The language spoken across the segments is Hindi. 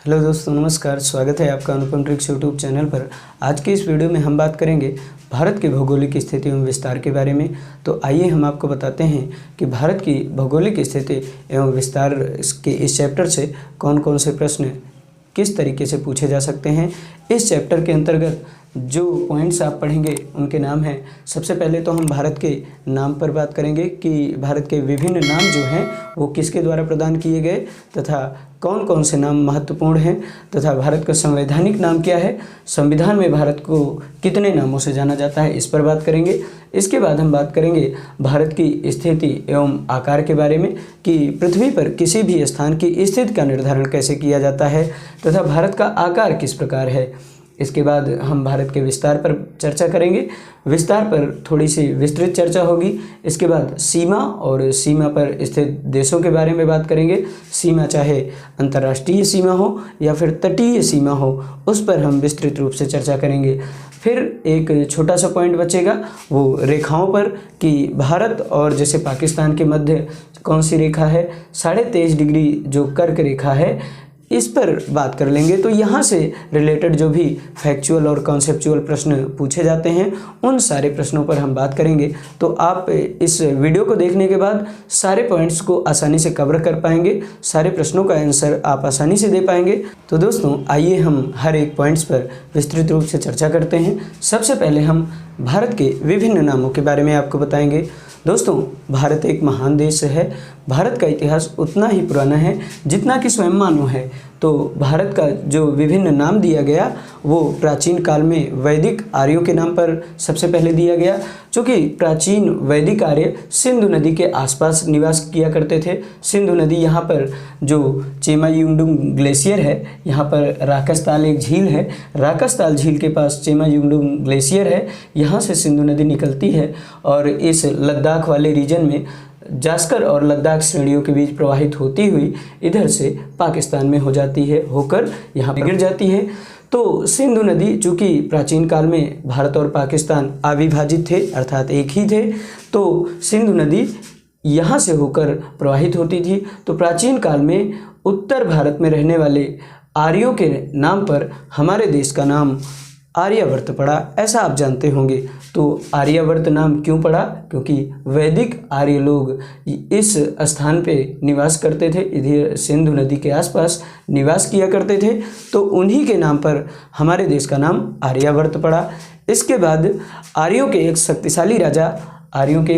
हेलो दोस्तों, नमस्कार। स्वागत है आपका अनुपम ट्रिक्स यूट्यूब चैनल पर। आज की इस वीडियो में हम बात करेंगे भारत की भौगोलिक स्थिति एवं विस्तार के बारे में। तो आइए हम आपको बताते हैं कि भारत की भौगोलिक स्थिति एवं विस्तार के इस चैप्टर से कौन कौन से प्रश्न किस तरीके से पूछे जा सकते हैं। इस चैप्टर के अंतर्गत जो पॉइंट्स आप पढ़ेंगे उनके नाम हैं। सबसे पहले तो हम भारत के नाम पर बात करेंगे कि भारत के विभिन्न नाम जो हैं वो किसके द्वारा प्रदान किए गए तथा कौन कौन से नाम महत्वपूर्ण हैं, तथा भारत का संवैधानिक नाम क्या है, संविधान में भारत को कितने नामों से जाना जाता है, इस पर बात करेंगे। इसके बाद हम बात करेंगे भारत की स्थिति एवं आकार के बारे में कि पृथ्वी पर किसी भी स्थान की स्थिति का निर्धारण कैसे किया जाता है तथा भारत का आकार किस प्रकार है। इसके बाद हम भारत के विस्तार पर चर्चा करेंगे। विस्तार पर थोड़ी सी विस्तृत चर्चा होगी। इसके बाद सीमा और सीमा पर स्थित देशों के बारे में बात करेंगे। सीमा चाहे अंतर्राष्ट्रीय सीमा हो या फिर तटीय सीमा हो, उस पर हम विस्तृत रूप से चर्चा करेंगे। फिर एक छोटा सा पॉइंट बचेगा वो रेखाओं पर कि भारत और जैसे पाकिस्तान के मध्य कौन सी रेखा है, 23.5 डिग्री जो कर्क रेखा है, इस पर बात कर लेंगे। तो यहाँ से रिलेटेड जो भी फैक्चुअल और कॉन्सेप्चुअल प्रश्न पूछे जाते हैं उन सारे प्रश्नों पर हम बात करेंगे। तो आप इस वीडियो को देखने के बाद सारे पॉइंट्स को आसानी से कवर कर पाएंगे, सारे प्रश्नों का आंसर आप आसानी से दे पाएंगे। तो दोस्तों आइए हम हर एक पॉइंट्स पर विस्तृत रूप से चर्चा करते हैं। सबसे पहले हम भारत के विभिन्न नामों के बारे में आपको बताएंगे। दोस्तों, भारत एक महान देश है। भारत का इतिहास उतना ही पुराना है जितना कि स्वयं मानव है। तो भारत का जो विभिन्न नाम दिया गया वो प्राचीन काल में वैदिक आर्यों के नाम पर सबसे पहले दिया गया, क्योंकि प्राचीन वैदिक आर्य सिंधु नदी के आसपास निवास किया करते थे। सिंधु नदी यहाँ पर जो चेमायुंडुंग ग्लेशियर है, यहाँ पर राकसताल एक झील है। राकसताल झील के पास चेमायुंडुंग ग्लेशियर है, यहाँ से सिंधु नदी निकलती है और इस लद्दाख वाले रीजन में जास्कर और लद्दाख श्रेणियों के बीच प्रवाहित होती हुई इधर से पाकिस्तान में हो जाती है, होकर यहाँ पर गिर जाती है। तो सिंधु नदी चूँकि प्राचीन काल में भारत और पाकिस्तान अविभाजित थे, अर्थात एक ही थे, तो सिंधु नदी यहाँ से होकर प्रवाहित होती थी। तो प्राचीन काल में उत्तर भारत में रहने वाले आर्यों के नाम पर हमारे देश का नाम आर्यावर्त पड़ा, ऐसा आप जानते होंगे। तो आर्यावर्त नाम क्यों पड़ा? क्योंकि वैदिक आर्य लोग इस स्थान पे निवास करते थे, इधर सिंधु नदी के आसपास निवास किया करते थे, तो उन्हीं के नाम पर हमारे देश का नाम आर्यावर्त पड़ा। इसके बाद आर्यों के एक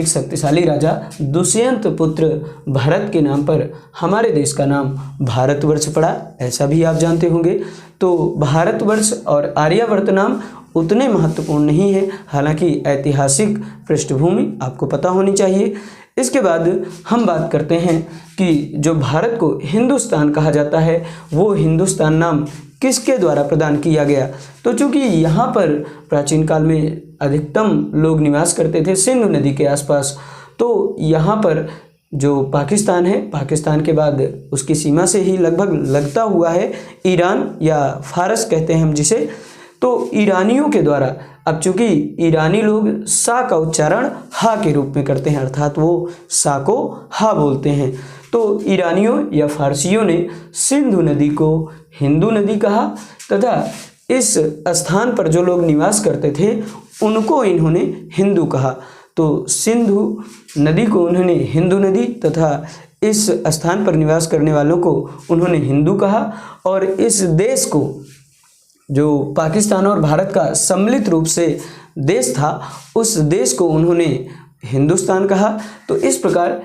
शक्तिशाली राजा दुष्यंत पुत्र भरत के नाम पर हमारे देश का नाम भारतवर्ष पड़ा, ऐसा भी आप जानते होंगे। तो भारतवर्ष और आर्यावर्त नाम उतने महत्वपूर्ण नहीं है, हालांकि ऐतिहासिक पृष्ठभूमि आपको पता होनी चाहिए। इसके बाद हम बात करते हैं कि जो भारत को हिंदुस्तान कहा जाता है वो हिंदुस्तान नाम किसके द्वारा प्रदान किया गया। तो चूँकि यहाँ पर प्राचीन काल में अधिकतम लोग निवास करते थे सिंधु नदी के आसपास, तो यहाँ पर जो पाकिस्तान है, पाकिस्तान के बाद उसकी सीमा से ही लगभग लगता हुआ है ईरान या फारस कहते हैं हम जिसे। तो ईरानियों के द्वारा, अब चूँकि ईरानी लोग सा का उच्चारण हा के रूप में करते हैं, अर्थात वो सा को हा बोलते हैं, तो ईरानियों या फारसियों ने सिंधु नदी को हिंदू नदी कहा तथा इस स्थान पर जो लोग निवास करते थे उनको इन्होंने हिंदू कहा। तो सिंधु नदी को उन्होंने हिंदू नदी तथा इस स्थान पर निवास करने वालों को उन्होंने हिंदू कहा। और इस देश को, जो पाकिस्तान और भारत का सम्मिलित रूप से देश था, उस देश को उन्होंने हिंदुस्तान कहा। तो इस प्रकार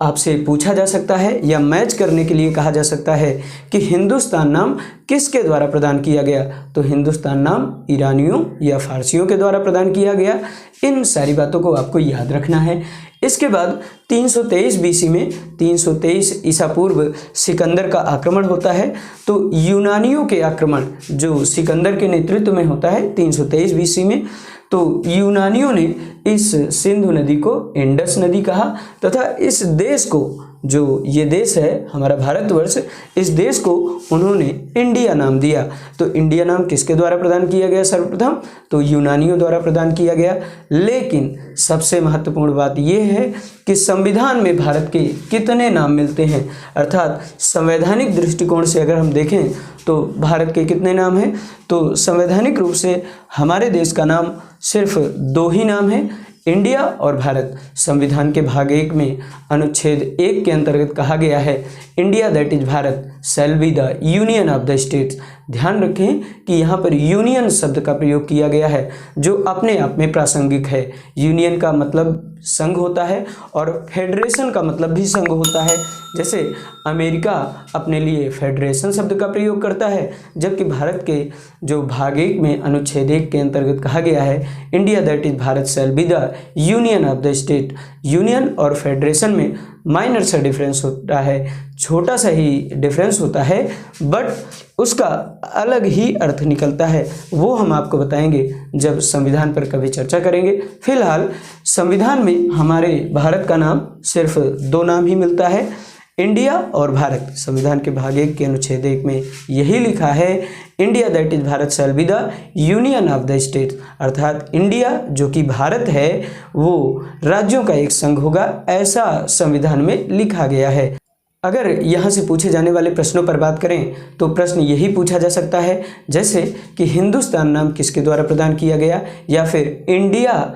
आपसे पूछा जा सकता है या मैच करने के लिए कहा जा सकता है कि हिंदुस्तान नाम किसके द्वारा प्रदान किया गया। तो हिंदुस्तान नाम ईरानियों या फारसियों के द्वारा प्रदान किया गया। इन सारी बातों को आपको याद रखना है। इसके बाद 323 बीसी में, 323 ईसा पूर्व सिकंदर का आक्रमण होता है। तो यूनानियों के आक्रमण जो सिकंदर के नेतृत्व में होता है 323 बीसी में, तो यूनानियों ने इस सिंधु नदी को इंडस नदी कहा तथा इस देश को जो ये देश है हमारा भारतवर्ष, इस देश को उन्होंने इंडिया नाम दिया। तो इंडिया नाम किसके द्वारा प्रदान किया गया सर्वप्रथम? तो यूनानियों द्वारा प्रदान किया गया। लेकिन सबसे महत्वपूर्ण बात यह है कि संविधान में भारत के कितने नाम मिलते हैं, अर्थात संवैधानिक दृष्टिकोण से अगर हम देखें तो भारत के कितने नाम हैं? तो संवैधानिक रूप से हमारे देश का नाम सिर्फ 2 ही नाम है, इंडिया और भारत। संविधान के भाग 1 में अनुच्छेद 1 के अंतर्गत कहा गया है, India that is Bharat shall be the union of the states. ध्यान रखें कि यहाँ पर यूनियन शब्द का प्रयोग किया गया है जो अपने आप में प्रासंगिक है। यूनियन का मतलब संघ होता है और फेडरेशन का मतलब भी संघ होता है। जैसे अमेरिका अपने लिए फेडरेशन शब्द का प्रयोग करता है, जबकि भारत के जो भाग 1 में अनुच्छेद 1 के अंतर्गत कहा गया है, India that is Bharat shall be the union of the state. Union और फेडरेशन में माइनर सा डिफरेंस होता है, छोटा सा ही डिफरेंस होता है, बट उसका अलग ही अर्थ निकलता है। वो हम आपको बताएंगे जब संविधान पर कभी चर्चा करेंगे। फिलहाल संविधान में हमारे भारत का नाम सिर्फ 2 नाम ही मिलता है, इंडिया और भारत। संविधान के भाग 1 के अनुच्छेद 1 में यही लिखा है, India that is Bharat shall be the union of the states, अर्थात इंडिया जो कि भारत है वो राज्यों का एक संघ होगा, ऐसा संविधान में लिखा गया है। अगर यहाँ से पूछे जाने वाले प्रश्नों पर बात करें तो प्रश्न यही पूछा जा सकता है, जैसे कि हिंदुस्तान नाम किसके द्वारा प्रदान किया गया, या फिर इंडिया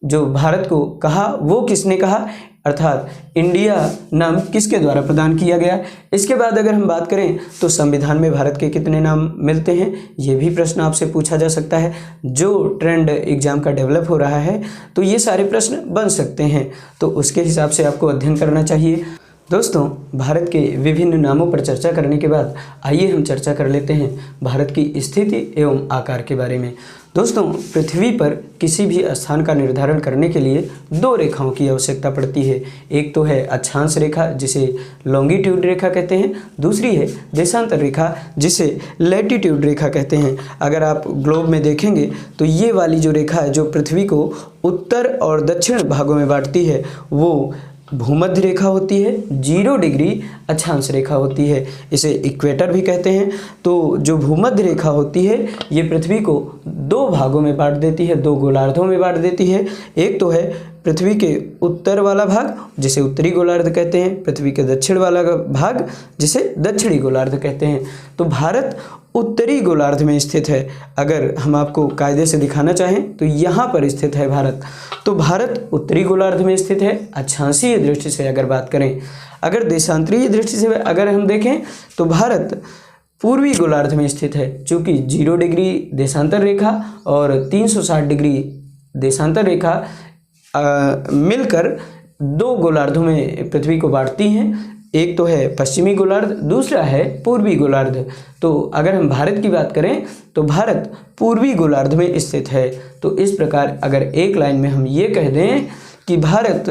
जो भारत को कहा वो किसने कहा, अर्थात इंडिया नाम किसके द्वारा प्रदान किया गया। इसके बाद अगर हम बात करें तो संविधान में भारत के कितने नाम मिलते हैं, ये भी प्रश्न आपसे पूछा जा सकता है। जो ट्रेंड एग्जाम का डेवलप हो रहा है तो ये सारे प्रश्न बन सकते हैं, तो उसके हिसाब से आपको अध्ययन करना चाहिए। दोस्तों, भारत के विभिन्न नामों पर चर्चा करने के बाद आइए हम चर्चा कर लेते हैं भारत की स्थिति एवं आकार के बारे में। दोस्तों, पृथ्वी पर किसी भी स्थान का निर्धारण करने के लिए 2 रेखाओं की आवश्यकता पड़ती है। एक तो है अक्षांश रेखा जिसे लॉन्गिट्यूड रेखा कहते हैं, दूसरी है देशांतर रेखा जिसे लैटिट्यूड रेखा कहते हैं। अगर आप ग्लोब में देखेंगे तो ये वाली जो रेखा है जो पृथ्वी को उत्तर और दक्षिण भागों में बांटती है वो भूमध्य रेखा होती है, 0 डिग्री अक्षांश रेखा होती है, इसे इक्वेटर भी कहते हैं। तो जो भूमध्य रेखा होती है ये पृथ्वी को 2 भागों में बांट देती है, 2 गोलार्धों में बांट देती है। एक तो है पृथ्वी के उत्तर वाला भाग जिसे उत्तरी गोलार्ध कहते हैं, पृथ्वी के दक्षिण वाला भाग जिसे दक्षिणी गोलार्ध कहते हैं। तो भारत उत्तरी गोलार्ध में स्थित है। अगर हम आपको कायदे से दिखाना चाहें तो यहाँ पर स्थित है भारत। तो भारत उत्तरी गोलार्ध में स्थित है अक्षांशीय दृष्टि से अगर बात करें। अगर देशांतरीय दृष्टि से अगर हम देखें तो भारत पूर्वी गोलार्ध में स्थित है, चूँकि 0 डिग्री देशांतर रेखा और 360 डिग्री देशांतर रेखा मिलकर 2 गोलार्धों में पृथ्वी को बांटती हैं। एक तो है पश्चिमी गोलार्ध, दूसरा है पूर्वी गोलार्ध। तो अगर हम भारत की बात करें तो भारत पूर्वी गोलार्ध में स्थित है। तो इस प्रकार अगर एक लाइन में हम ये कह दें कि भारत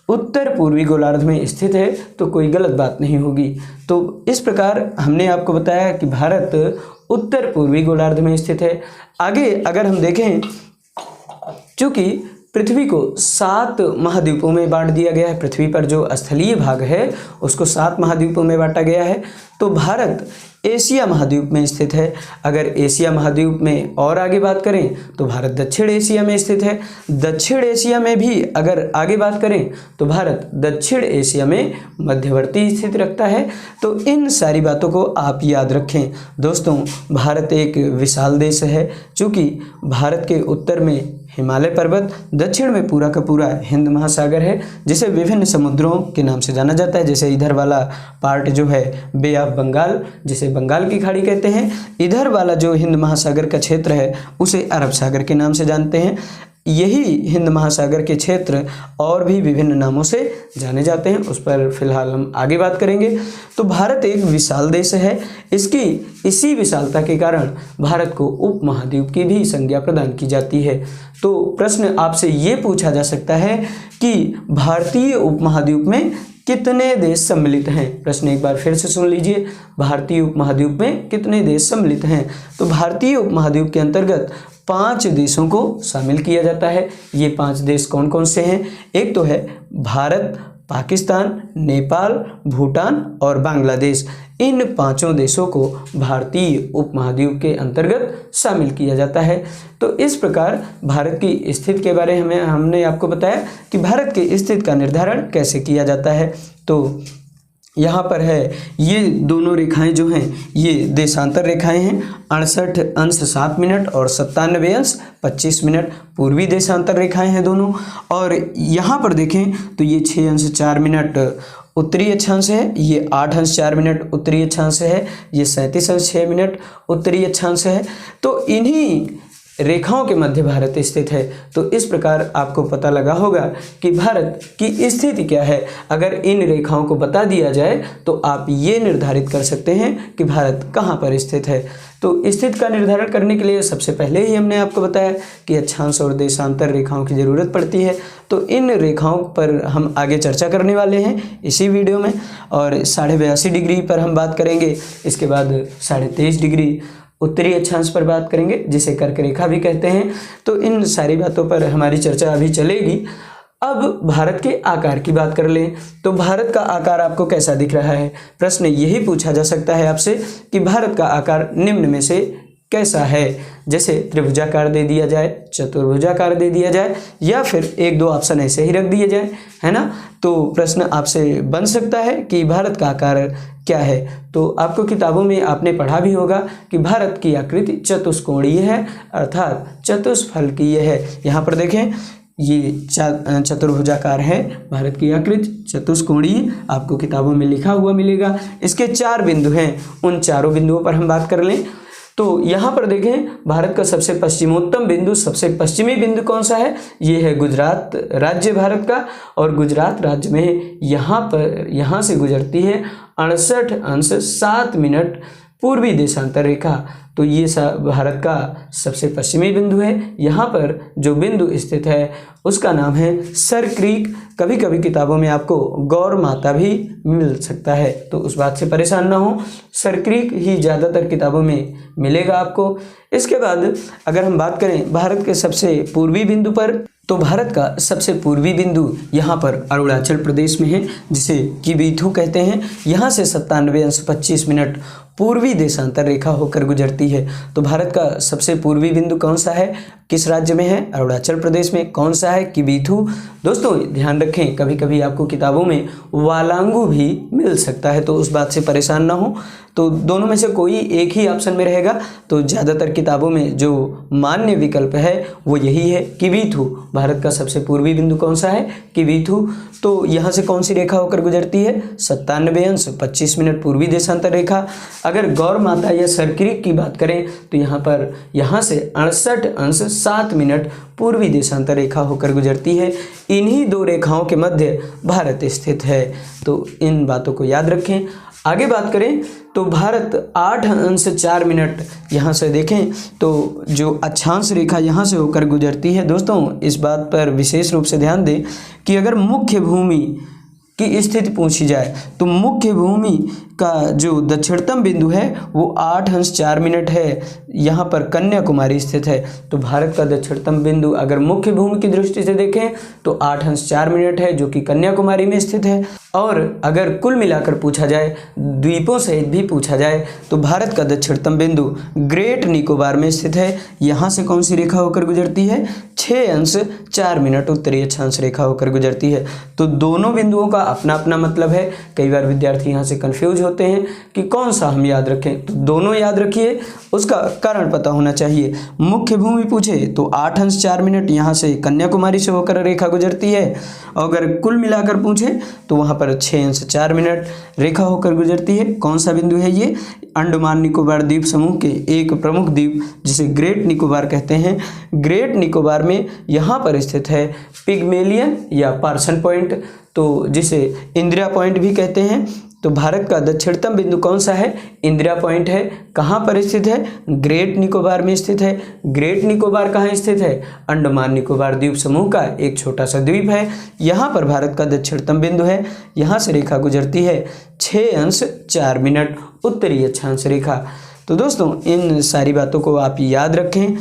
उत्तर पूर्वी गोलार्ध में स्थित है तो कोई गलत बात नहीं होगी। तो इस प्रकार हमने आपको बताया कि भारत उत्तर पूर्वी गोलार्ध में स्थित है। आगे अगर हम देखें, चूँकि पृथ्वी को 7 महाद्वीपों में बांट दिया गया है, पृथ्वी पर जो स्थलीय भाग है उसको 7 महाद्वीपों में बांटा गया है, तो भारत एशिया महाद्वीप में स्थित है। अगर एशिया महाद्वीप में और आगे बात करें तो भारत दक्षिण एशिया में स्थित है। दक्षिण एशिया में भी अगर आगे बात करें तो भारत दक्षिण एशिया में मध्यवर्ती स्थिति रखता है। तो इन सारी बातों को आप याद रखें। दोस्तों, भारत एक विशाल देश है, चूँकि भारत के उत्तर में हिमालय पर्वत, दक्षिण में पूरा का पूरा हिंद महासागर है जिसे विभिन्न समुद्रों के नाम से जाना जाता है। जैसे इधर वाला पार्ट जो है बे ऑफ बंगाल जिसे बंगाल की खाड़ी कहते हैं, इधर वाला जो हिंद महासागर का क्षेत्र है उसे अरब सागर के नाम से जानते हैं। यही हिंद महासागर के क्षेत्र और भी विभिन्न नामों से जाने जाते हैं, उस पर फिलहाल हम आगे बात करेंगे। तो भारत एक विशाल देश है, इसकी इसी विशालता के कारण भारत को उपमहाद्वीप की भी संज्ञा प्रदान की जाती है। तो प्रश्न आपसे ये पूछा जा सकता है कि भारतीय उपमहाद्वीप में कितने देश सम्मिलित हैं। प्रश्न एक बार फिर से सुन लीजिए, भारतीय उपमहाद्वीप में कितने देश सम्मिलित हैं। तो भारतीय उपमहाद्वीप के अंतर्गत 5 देशों को शामिल किया जाता है। ये 5 देश कौन कौन से हैं? एक तो है भारत, पाकिस्तान, नेपाल, भूटान और बांग्लादेश, इन 5 देशों को भारतीय उपमहाद्वीप के अंतर्गत शामिल किया जाता है। तो इस प्रकार भारत की स्थिति के बारे में हमने आपको बताया कि भारत की स्थिति का निर्धारण कैसे किया जाता है। तो यहाँ पर है, ये दोनों रेखाएं जो हैं ये देशांतर रेखाएं हैं। 68 अंश 7 मिनट और 97 अंश 25 मिनट पूर्वी देशांतर रेखाएं हैं दोनों। और यहाँ पर देखें तो ये 6 अंश 4 मिनट उत्तरी अक्षांश है, ये 8 अंश 4 मिनट उत्तरी अक्षांश है, ये 37 अंश 6 मिनट उत्तरी अक्षांश है। तो इन्हीं रेखाओं के मध्य भारत स्थित है। तो इस प्रकार आपको पता लगा होगा कि भारत की स्थिति क्या है। अगर इन रेखाओं को बता दिया जाए तो आप ये निर्धारित कर सकते हैं कि भारत कहाँ पर स्थित है। तो स्थिति का निर्धारण करने के लिए सबसे पहले ही हमने आपको बताया कि अक्षांश और देशांतर रेखाओं की ज़रूरत पड़ती है। तो इन रेखाओं पर हम आगे चर्चा करने वाले हैं इसी वीडियो में। और 82.5 डिग्री पर हम बात करेंगे, इसके बाद 23.5 डिग्री उत्तरी अक्षांश पर बात करेंगे, जिसे कर्क रेखा भी कहते हैं। तो इन सारी बातों पर हमारी चर्चा अभी चलेगी। अब भारत के आकार की बात कर लें तो भारत का आकार आपको कैसा दिख रहा है। प्रश्न यही पूछा जा सकता है आपसे कि भारत का आकार निम्न में से कैसा है। जैसे त्रिभुजाकार दे दिया जाए, चतुर्भुजाकार दे दिया जाए, या फिर 1-2 ऑप्शन ऐसे ही रख दिए जाए, है ना। तो प्रश्न आपसे बन सकता है कि भारत का आकार क्या है। तो आपको किताबों में आपने पढ़ा भी होगा कि भारत की आकृति चतुष्कोणीय है, अर्थात चतुष्फलकीय है। यहाँ पर देखें, ये चतुर्भुजाकार है, भारत की आकृति चतुष्कोणीय आपको किताबों में लिखा हुआ मिलेगा। इसके 4 बिंदु हैं, उन चारों बिंदुओं पर हम बात कर लें तो यहाँ पर देखें, भारत का सबसे पश्चिमोत्तम बिंदु, सबसे पश्चिमी बिंदु कौन सा है। ये है गुजरात राज्य भारत का। और गुजरात राज्य में यहाँ से गुजरती है 68 अंश 7 मिनट पूर्वी देशांतर रेखा। तो ये भारत का सबसे पश्चिमी बिंदु है। यहाँ पर जो बिंदु स्थित है उसका नाम है सर क्रीक। कभी कभी किताबों में आपको गौर माता भी मिल सकता है, तो उस बात से परेशान ना हो, सर क्रीक ही ज़्यादातर किताबों में मिलेगा आपको। इसके बाद अगर हम बात करें भारत के सबसे पूर्वी बिंदु पर, तो भारत का सबसे पूर्वी बिंदु यहाँ पर अरुणाचल प्रदेश में है, जिसे किबीथू कहते हैं। यहाँ से 97 अंश 25 मिनट पूर्वी देशांतर रेखा होकर गुजरती है। तो भारत का सबसे पूर्वी बिंदु कौन सा है, किस राज्य में है, अरुणाचल प्रदेश में। कौन सा है, किबीथू। दोस्तों ध्यान रखें, कभी कभी आपको किताबों में वालांगू भी मिल सकता है, तो उस बात से परेशान ना हो। तो दोनों में से कोई एक ही ऑप्शन में रहेगा। तो ज़्यादातर किताबों में जो मान्य विकल्प है वो यही है, किबीथू। भारत का सबसे पूर्वी बिंदु कौन सा है, किबीथू। तो यहाँ से कौन सी रेखा होकर गुजरती है, 97 अंश 25 मिनट पूर्वी देशांतर रेखा। अगर गौर माता या सरक्रीक की बात करें तो यहाँ से 68 अंश 7 मिनट पूर्वी देशांतर रेखा होकर गुजरती है। इन्हीं 2 रेखाओं के मध्य भारत स्थित है। तो इन बातों को याद रखें। आगे बात करें तो भारत 8 अंश 4 मिनट, यहाँ से देखें तो जो अक्षांश रेखा यहाँ से होकर गुजरती है। दोस्तों इस बात पर विशेष रूप से ध्यान दें कि अगर मुख्य भूमि की स्थिति पूछी जाए तो मुख्य भूमि का जो दक्षिणतम बिंदु है वो 8 अंश 4 मिनट है, यहाँ पर कन्याकुमारी स्थित है। तो भारत का दक्षिणतम बिंदु अगर मुख्य भूमि की दृष्टि से देखें तो 8 अंश 4 मिनट है, जो कि कन्याकुमारी में स्थित है। और अगर कुल मिलाकर पूछा जाए, द्वीपों सहित भी पूछा जाए, तो भारत का दक्षिणतम बिंदु ग्रेट निकोबार में स्थित है। यहाँ से कौन सी रेखा होकर गुजरती है, 6 अंश 4 मिनट उत्तरी अक्षांश रेखा होकर गुजरती है। तो दोनों बिंदुओं का अपना अपना मतलब है। कई बार विद्यार्थी यहाँ से कन्फ्यूज होते हैं कि कौन सा हम याद रखें। तो दोनों याद रखिए, उसका कारण पता होना चाहिए। मुख्य भूमि पूछे तो 8 अंश 4 मिनट यहाँ से कन्याकुमारी से होकर रेखा गुजरती है। और अगर कुल मिलाकर पूछे तो वहाँ पर 6 अंश 4 मिनट रेखा होकर गुजरती है। कौन सा बिंदु है ये, अंडमान निकोबार द्वीप समूह के एक प्रमुख द्वीप जिसे ग्रेट निकोबार कहते हैं। ग्रेट निकोबार में यहाँ पर स्थित है पिग्मेलियन या पार्सन पॉइंट, तो जिसे इंदिरा पॉइंट भी कहते हैं। तो भारत का दक्षिणतम बिंदु कौन सा है, इंदिरा पॉइंट है। कहाँ पर स्थित है, ग्रेट निकोबार में स्थित है। ग्रेट निकोबार कहाँ स्थित है, अंडमान निकोबार द्वीप समूह का एक छोटा सा द्वीप है। यहाँ पर भारत का दक्षिणतम बिंदु है। यहाँ से रेखा गुजरती है 6 अंश 4 मिनट उत्तरी अक्षांश रेखा। तो दोस्तों इन सारी बातों को आप याद रखें।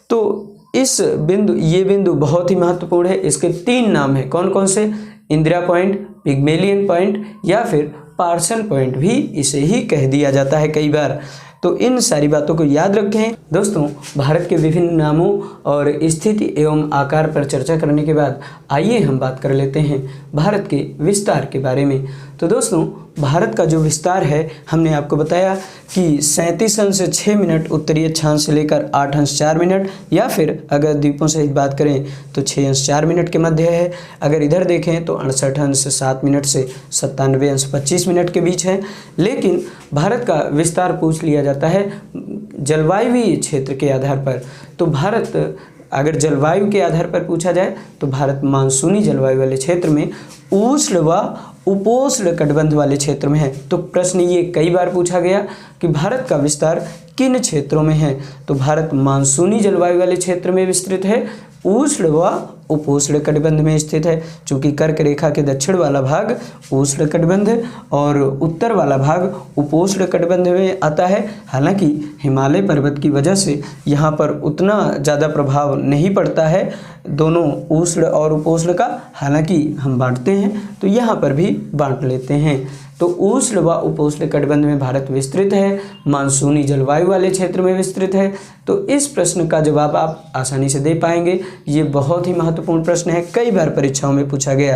तो ये बिंदु बहुत ही महत्वपूर्ण है। इसके 3 नाम हैं, कौन कौन से, इंदिरा पॉइंट, पिग्मेलियन पॉइंट या फिर पार्सन पॉइंट भी इसे ही कह दिया जाता है कई बार। तो इन सारी बातों को याद रखें। दोस्तों, भारत के विभिन्न नामों और स्थिति एवं आकार पर चर्चा करने के बाद आइए हम बात कर लेते हैं भारत के विस्तार के बारे में। तो दोस्तों, भारत का जो विस्तार है, हमने आपको बताया कि 37 अंश 6 मिनट उत्तरी अक्षांश से लेकर 8 अंश 4 मिनट, या फिर अगर द्वीपों सहित बात करें तो 6 अंश 4 मिनट के मध्य है। अगर इधर देखें तो 68 अंश 7 मिनट से 97 अंश 25 मिनट के बीच है। लेकिन भारत का विस्तार पूछ लिया जाता है जलवायुवीय क्षेत्र के आधार पर। तो भारत, अगर जलवायु के आधार पर पूछा जाए तो भारत मानसूनी जलवायु वाले क्षेत्र में, उष्ण व उपोष्ण कटिबंध वाले क्षेत्र में है। तो प्रश्न ये कई बार पूछा गया कि भारत का विस्तार किन क्षेत्रों में है। तो भारत मानसूनी जलवायु वाले क्षेत्र में विस्तृत है, उष्ण व उपोष्ण कटिबंध में स्थित है। चूँकि कर्क रेखा के दक्षिण वाला भाग उष्ण कटिबंध और उत्तर वाला भाग उपोष्ण कटिबंध में आता है। हालांकि हिमालय पर्वत की वजह से यहाँ पर उतना ज़्यादा प्रभाव नहीं पड़ता है दोनों उष्ण और उपोष्ण का। हालांकि हम बांटते हैं तो यहाँ पर भी बांट लेते हैं। तो उष्ण व उपोष्ण कटिबंध में भारत विस्तृत है, मानसूनी जलवायु वाले क्षेत्र में विस्तृत है। तो इस प्रश्न का जवाब आप आसानी से दे पाएंगे। ये बहुत ही महत्वपूर्ण प्रश्न है, कई बार परीक्षाओं में पूछा गया।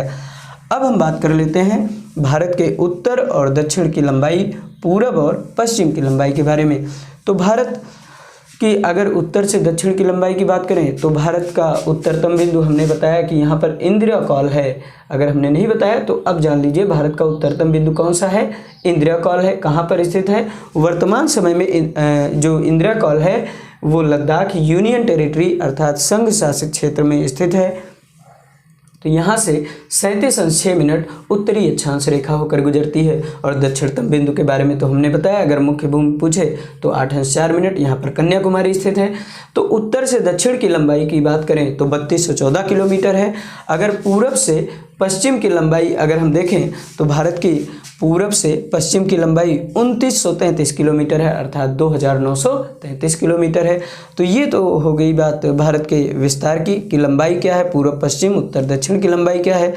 अब हम बात कर लेते हैं भारत के उत्तर और दक्षिण की लंबाई, पूरब और पश्चिम की लंबाई के बारे में। तो भारत कि अगर उत्तर से दक्षिण की लंबाई की बात करें तो भारत का उत्तरतम बिंदु हमने बताया कि यहाँ पर इंदिरा कॉल है। अगर हमने नहीं बताया तो अब जान लीजिए भारत का उत्तरतम बिंदु कौन सा है, इंदिरा कॉल है। कहाँ पर स्थित है? वर्तमान समय में जो इंदिरा कॉल है वो लद्दाख यूनियन टेरिटरी अर्थात संघ शासित क्षेत्र में स्थित है। तो यहाँ से 37 अंश 6 मिनट उत्तरी अक्षांश रेखा होकर गुजरती है। और दक्षिणतम बिंदु के बारे में तो हमने बताया, अगर मुख्य भूमि पूछे तो 8 अंश 4 मिनट, यहाँ पर कन्याकुमारी स्थित है। तो उत्तर से दक्षिण की लंबाई की बात करें तो 3214 किलोमीटर है। अगर पूरब से पश्चिम की लंबाई अगर हम देखें तो भारत की पूरब से पश्चिम की लंबाई 2933 किलोमीटर है, अर्थात 2933 किलोमीटर है। तो ये तो हो गई बात भारत के विस्तार की लंबाई क्या है, पूर्व पश्चिम उत्तर दक्षिण की लंबाई क्या है।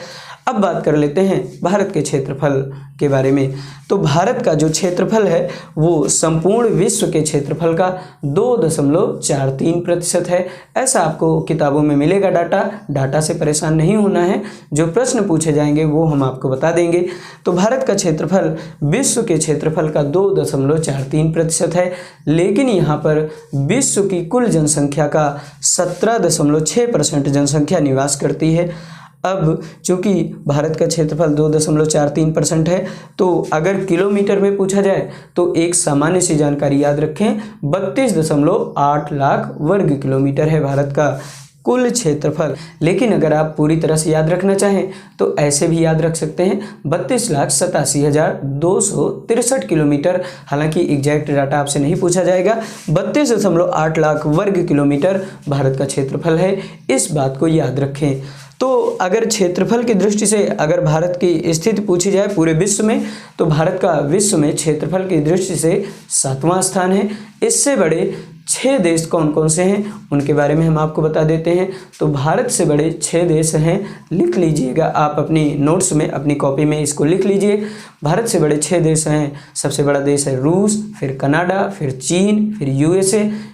अब बात कर लेते हैं भारत के क्षेत्रफल के बारे में। तो भारत का जो क्षेत्रफल है वो संपूर्ण विश्व के क्षेत्रफल का 2.43% है। ऐसा आपको किताबों में मिलेगा डाटा से परेशान नहीं होना है, जो प्रश्न पूछे जाएंगे वो हम आपको बता देंगे। तो भारत का क्षेत्रफल विश्व के क्षेत्रफल का 2.43% है, लेकिन यहाँ पर विश्व की कुल जनसंख्या का 17.6% जनसंख्या निवास करती है। अब चूँकि भारत का क्षेत्रफल 2.43% है, तो अगर किलोमीटर में पूछा जाए तो एक सामान्य सी जानकारी याद रखें, 32.8 लाख वर्ग किलोमीटर है भारत का कुल क्षेत्रफल। लेकिन अगर आप पूरी तरह से याद रखना चाहें तो ऐसे भी याद रख सकते हैं, 32,87,263 किलोमीटर। हालांकि एग्जैक्ट डाटा आपसे नहीं पूछा जाएगा, 32.8 लाख वर्ग किलोमीटर भारत का क्षेत्रफल है। इस बात को याद रखें। तो अगर क्षेत्रफल की दृष्टि से अगर भारत की स्थिति पूछी जाए पूरे विश्व में, तो भारत का विश्व में क्षेत्रफल की दृष्टि से 7वां स्थान है। इससे बड़े 6 देश कौन कौन से हैं उनके बारे में हम आपको बता देते हैं। तो भारत से बड़े 6 देश हैं, लिख लीजिएगा आप अपनी नोट्स में, अपनी कॉपी में इसको लिख लीजिए। भारत से बड़े 6 देश हैं। सबसे बड़ा देश है रूस, फिर कनाडा, फिर चीन, फिर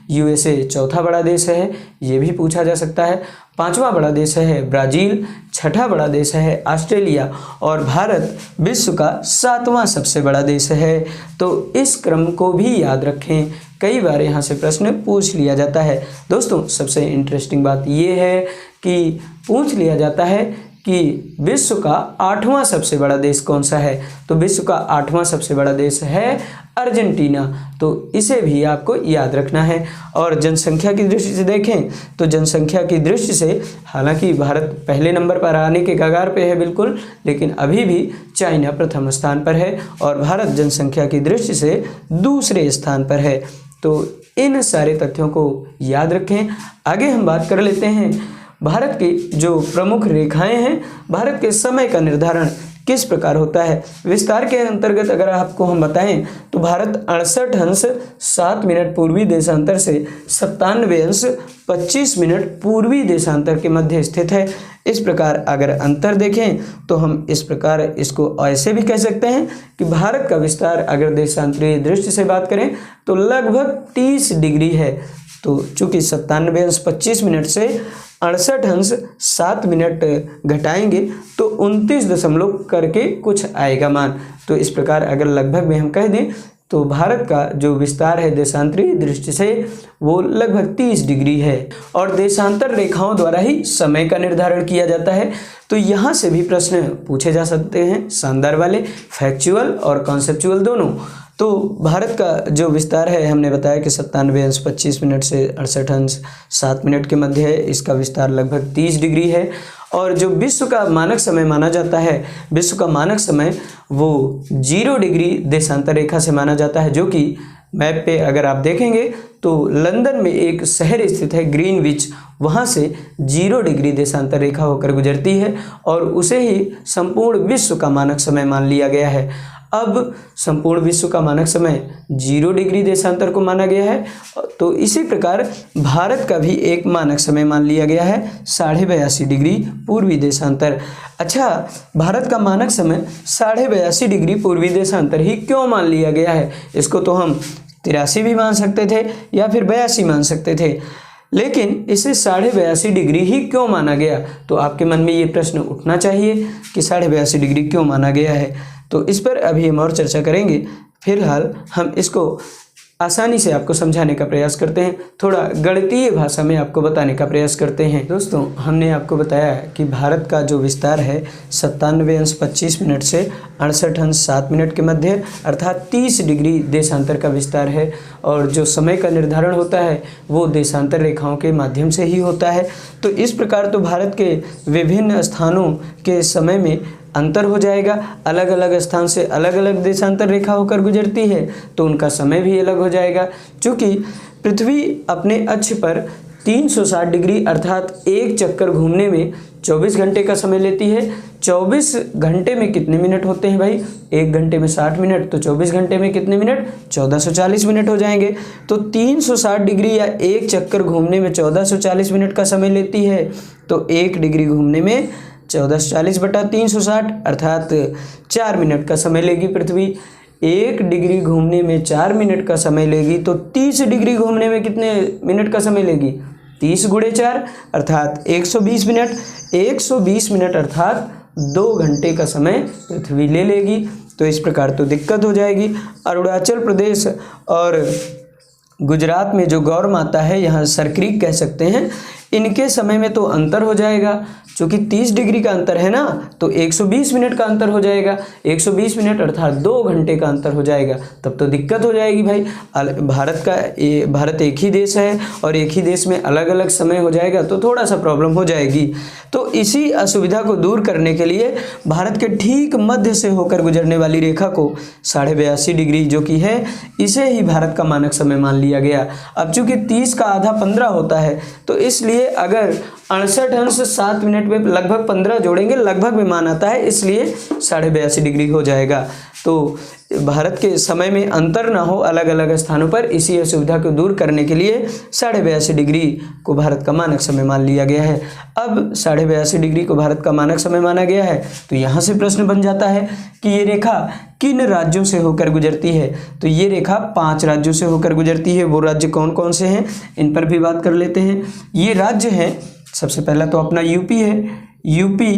यूएसए चौथा बड़ा देश है, ये भी पूछा जा सकता है। 5वां बड़ा देश है ब्राज़ील, 6ठा बड़ा देश है ऑस्ट्रेलिया, और भारत विश्व का 7वां सबसे बड़ा देश है। तो इस क्रम को भी याद रखें, कई बार यहाँ से प्रश्न पूछ लिया जाता है। दोस्तों, सबसे इंटरेस्टिंग बात ये है कि पूछ लिया जाता है कि विश्व का 8वां सबसे बड़ा देश कौन सा है। तो विश्व का 8वां सबसे बड़ा देश है अर्जेंटीना। तो इसे भी आपको याद रखना है। और जनसंख्या की दृष्टि से देखें तो जनसंख्या की दृष्टि से हालांकि भारत पहले नंबर पर आने के कगार पे है बिल्कुल, लेकिन अभी भी चाइना प्रथम स्थान पर है और भारत जनसंख्या की दृष्टि से दूसरे स्थान पर है। तो इन सारे तथ्यों को याद रखें। आगे हम बात कर लेते हैं भारत की जो प्रमुख रेखाएं हैं, भारत के समय का निर्धारण किस प्रकार होता है। विस्तार के अंतर्गत अगर आपको हम बताएं तो भारत 68 अंश 7 मिनट पूर्वी देशांतर से 97 अंश 25 मिनट पूर्वी देशांतर के मध्य स्थित है। इस प्रकार अगर अंतर देखें तो हम इस प्रकार इसको ऐसे भी कह सकते हैं कि भारत का विस्तार अगर देशांतरीय दृष्टि से बात करें तो लगभग 30 डिग्री है। तो चूंकि 97 अंश 25 मिनट से 68 अंश 7 मिनट घटाएंगे तो 29 दशमलव करके कुछ आएगा मान। तो इस प्रकार अगर लगभग में हम कह दें तो भारत का जो विस्तार है देशांतरीय दृष्टि से वो लगभग 30 डिग्री है और देशांतर रेखाओं द्वारा ही समय का निर्धारण किया जाता है। तो यहाँ से भी प्रश्न पूछे जा सकते हैं, शानदार वाले, फैक्चुअल और कॉन्सेप्चुअल दोनों। तो भारत का जो विस्तार है हमने बताया कि 97 अंश 25 मिनट से 68 अंश 7 मिनट के मध्य है। इसका विस्तार लगभग 30 डिग्री है। और जो विश्व का मानक समय माना जाता है, विश्व का मानक समय वो 0 डिग्री देशांतर रेखा से माना जाता है, जो कि मैप पे अगर आप देखेंगे तो लंदन में एक शहर स्थित है ग्रीनविच, वहाँ से 0 डिग्री देशांतर रेखा होकर गुजरती है और उसे ही संपूर्ण विश्व का मानक समय मान लिया गया है। अब संपूर्ण विश्व का मानक समय 0 डिग्री देशांतर को माना गया है, तो इसी प्रकार भारत का भी एक मानक समय मान लिया गया है 82.5 डिग्री पूर्वी देशांतर। अच्छा, भारत का मानक समय 82.5 डिग्री पूर्वी देशांतर ही क्यों मान लिया गया है? इसको तो हम 83 भी मान सकते थे या फिर 82 मान सकते थे, लेकिन इसे 82.5 डिग्री ही क्यों माना गया? तो आपके मन में ये प्रश्न उठना चाहिए कि 82.5 डिग्री क्यों माना गया है। तो इस पर अभी हम और चर्चा करेंगे। फिलहाल हम इसको आसानी से आपको समझाने का प्रयास करते हैं, थोड़ा गणितीय भाषा में आपको बताने का प्रयास करते हैं। दोस्तों, हमने आपको बताया कि भारत का जो विस्तार है 97 अंश 25 मिनट से 68 अंश 7 मिनट के मध्य अर्थात 30 डिग्री देशांतर का विस्तार है और जो समय का निर्धारण होता है वो देशांतर रेखाओं के माध्यम से ही होता है। तो इस प्रकार तो भारत के विभिन्न स्थानों के समय में अंतर हो जाएगा, अलग अलग स्थान से अलग अलग देशांतर रेखा होकर गुजरती है तो उनका समय भी अलग हो जाएगा। चूँकि पृथ्वी अपने अक्ष पर 360 डिग्री अर्थात एक चक्कर घूमने में 24 घंटे का समय लेती है। 24 घंटे में कितने मिनट होते हैं भाई? 1 घंटे में 60 मिनट, तो 24 घंटे में कितने मिनट? 1440 मिनट हो जाएंगे। तो 360 डिग्री या एक चक्कर घूमने में 1440 मिनट का समय लेती है, तो 1 डिग्री घूमने में 1440 बटा 360 अर्थात 4 मिनट का समय लेगी पृथ्वी। 1 डिग्री घूमने में 4 मिनट का समय लेगी, तो 30 डिग्री घूमने में कितने मिनट का समय लेगी? 30 गुणे 4 अर्थात 120 मिनट। 120 मिनट अर्थात 2 घंटे का समय पृथ्वी ले लेगी। तो इस प्रकार तो दिक्कत हो जाएगी। अरुणाचल प्रदेश और गुजरात में जो गौर माता है, यहाँ सरक्रीक कह सकते हैं, इनके समय में तो अंतर हो जाएगा। चूँकि 30 डिग्री का अंतर है ना, तो 120 मिनट का अंतर हो जाएगा। 120 मिनट अर्थात 2 घंटे का अंतर हो जाएगा, तब तो दिक्कत हो जाएगी भाई। भारत एक ही देश है और एक ही देश में अलग अलग समय हो जाएगा तो थोड़ा सा प्रॉब्लम हो जाएगी। तो इसी असुविधा को दूर करने के लिए भारत के ठीक मध्य से होकर गुजरने वाली रेखा को 82.5 डिग्री जो कि है, इसे ही भारत का मानक समय मान लिया गया। अब चूँकि 30 का आधा 15 होता है, तो इसलिए अगर 68 अंश 7 मिनट में लगभग 15 जोड़ेंगे, लगभग में मान आता है, इसलिए 82.5 डिग्री हो जाएगा। तो भारत के समय में अंतर ना हो अलग अलग स्थानों पर, इसी असुविधा को दूर करने के लिए 82.5 डिग्री को भारत का मानक समय मान लिया गया है। अब 82.5 डिग्री को भारत का मानक समय माना गया है, तो यहाँ से प्रश्न बन जाता है कि ये रेखा किन राज्यों से होकर गुजरती है? तो ये रेखा 5 राज्यों से होकर गुजरती है। वो राज्य कौन कौन से हैं, इन पर भी बात कर लेते हैं। ये राज्य हैं, सबसे पहला तो अपना यूपी है, यूपी,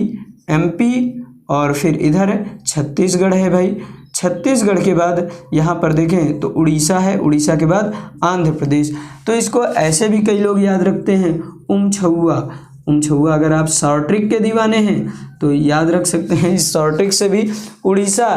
एमपी और फिर इधर छत्तीसगढ़ है भाई। छत्तीसगढ़ के बाद यहाँ पर देखें तो उड़ीसा है, उड़ीसा के बाद आंध्र प्रदेश। तो इसको ऐसे भी कई लोग याद रखते हैं, उमछुआ। अगर आप शॉर्ट ट्रिक के दीवाने हैं तो याद रख सकते हैं। इस शॉर्ट ट्रिक से भी उड़ीसा,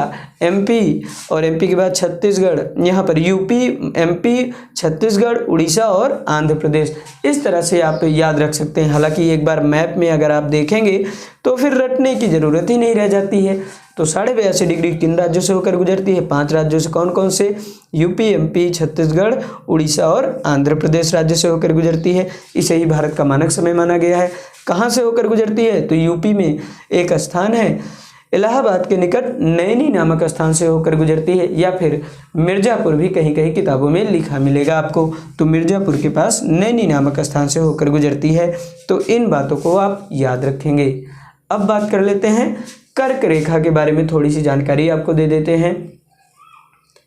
एमपी और एमपी के बाद छत्तीसगढ़, यहाँ पर यूपी, एमपी, छत्तीसगढ़, उड़ीसा और आंध्र प्रदेश, इस तरह से आप याद रख सकते हैं। हालांकि एक बार मैप में अगर आप देखेंगे तो फिर रटने की ज़रूरत ही नहीं रह जाती है। तो 82.5 डिग्री किन राज्यों से होकर गुजरती है? 5 राज्यों से। कौन कौन से? यूपी, एमपी, छत्तीसगढ़, उड़ीसा और आंध्र प्रदेश राज्य से होकर गुजरती है। इसे ही भारत का मानक समय माना गया है। कहाँ से होकर गुजरती है? तो यूपी में एक स्थान है, इलाहाबाद के निकट नैनी नामक स्थान से होकर गुजरती है, या फिर मिर्ज़ापुर भी कहीं कहीं किताबों में लिखा मिलेगा आपको। तो मिर्ज़ापुर के पास नैनी नामक स्थान से होकर गुजरती है। तो इन बातों को आप याद रखेंगे। अब बात कर लेते हैं कर्क रेखा के बारे में, थोड़ी सी जानकारी आपको दे देते हैं।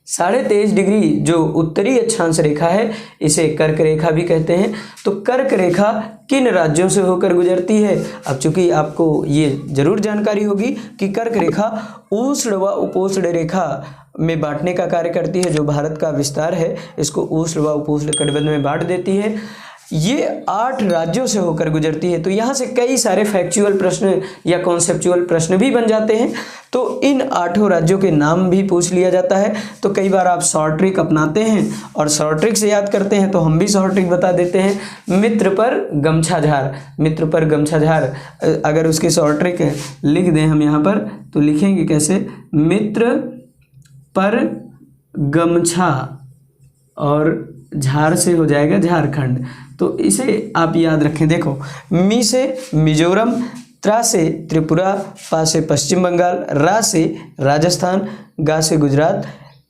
23.5 डिग्री जो उत्तरी अक्षांश रेखा है, इसे कर्क रेखा भी कहते हैं। तो कर्क रेखा किन राज्यों से होकर गुजरती है? अब चूंकि आपको ये जरूर जानकारी होगी कि कर्क रेखा उष्ण व उपोष्ण रेखा में बांटने का कार्य करती है। जो भारत का विस्तार है इसको उष्ण व उपोष्ण कटिबंध में बांट देती है। ये 8 राज्यों से होकर गुजरती है। तो यहाँ से कई सारे फैक्चुअल प्रश्न या कॉन्सेप्चुअल प्रश्न भी बन जाते हैं। तो इन 8 राज्यों के नाम भी पूछ लिया जाता है। तो कई बार आप शॉर्ट ट्रिक अपनाते हैं और शॉर्ट ट्रिक से याद करते हैं, तो हम भी शॉर्ट ट्रिक बता देते हैं। मित्र पर गमछा झार, मित्र पर गमछा झार, अगर उसकी शॉर्ट ट्रिक लिख दें हम यहाँ पर, तो लिखेंगे कैसे? मित्र पर गमछा और झार से हो जाएगा झारखंड। तो इसे आप याद रखें। देखो, मी से मिजोरम, त्रा से त्रिपुरा, पा से पश्चिम बंगाल, रा से राजस्थान, गा से गुजरात,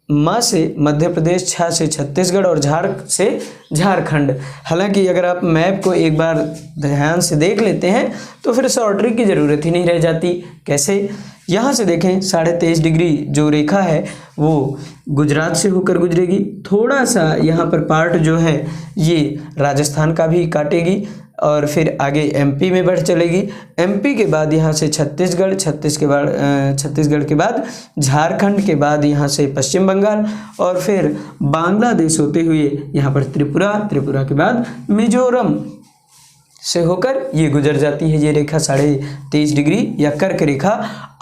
मा से मध्य प्रदेश, छा से छत्तीसगढ़ और झार से झारखंड। हालांकि अगर आप मैप को एक बार ध्यान से देख लेते हैं तो फिर शॉर्ट ट्रिक की ज़रूरत ही नहीं रह जाती। कैसे? यहाँ से देखें 23.5 डिग्री जो रेखा है वो गुजरात से होकर गुजरेगी। थोड़ा सा यहाँ पर पार्ट जो है ये राजस्थान का भी काटेगी और फिर आगे एमपी में बढ़ चलेगी। एमपी के बाद यहाँ से छत्तीसगढ़, छत्तीसगढ़ के बाद झारखंड, के बाद यहाँ से पश्चिम बंगाल और फिर बांग्लादेश होते हुए यहाँ पर त्रिपुरा, त्रिपुरा के बाद मिजोरम से होकर ये गुजर जाती है। ये रेखा 23.5 डिग्री या कर्क रेखा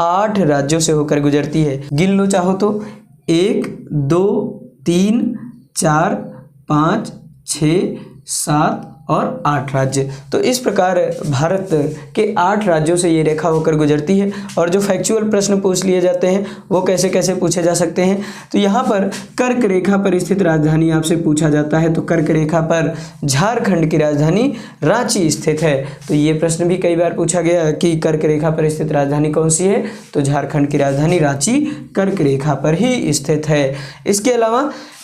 8 राज्यों से होकर गुजरती है। गिन लो चाहो तो 1, 2, 3, 4, 5, 6, 7 और 8 राज्य। तो इस प्रकार भारत के 8 राज्यों से ये रेखा होकर गुजरती है। और जो फैक्चुअल प्रश्न पूछ लिए जाते हैं वो कैसे कैसे पूछे जा सकते हैं? तो यहाँ पर कर्क रेखा पर स्थित राजधानी आपसे पूछा जाता है। तो कर्क रेखा पर झारखंड की राजधानी रांची स्थित है। तो ये प्रश्न भी कई बार पूछा गया कि कर्क रेखा पर स्थित राजधानी कौन सी है? तो झारखंड की राजधानी रांची कर्क रेखा पर ही स्थित है। इसके अलावा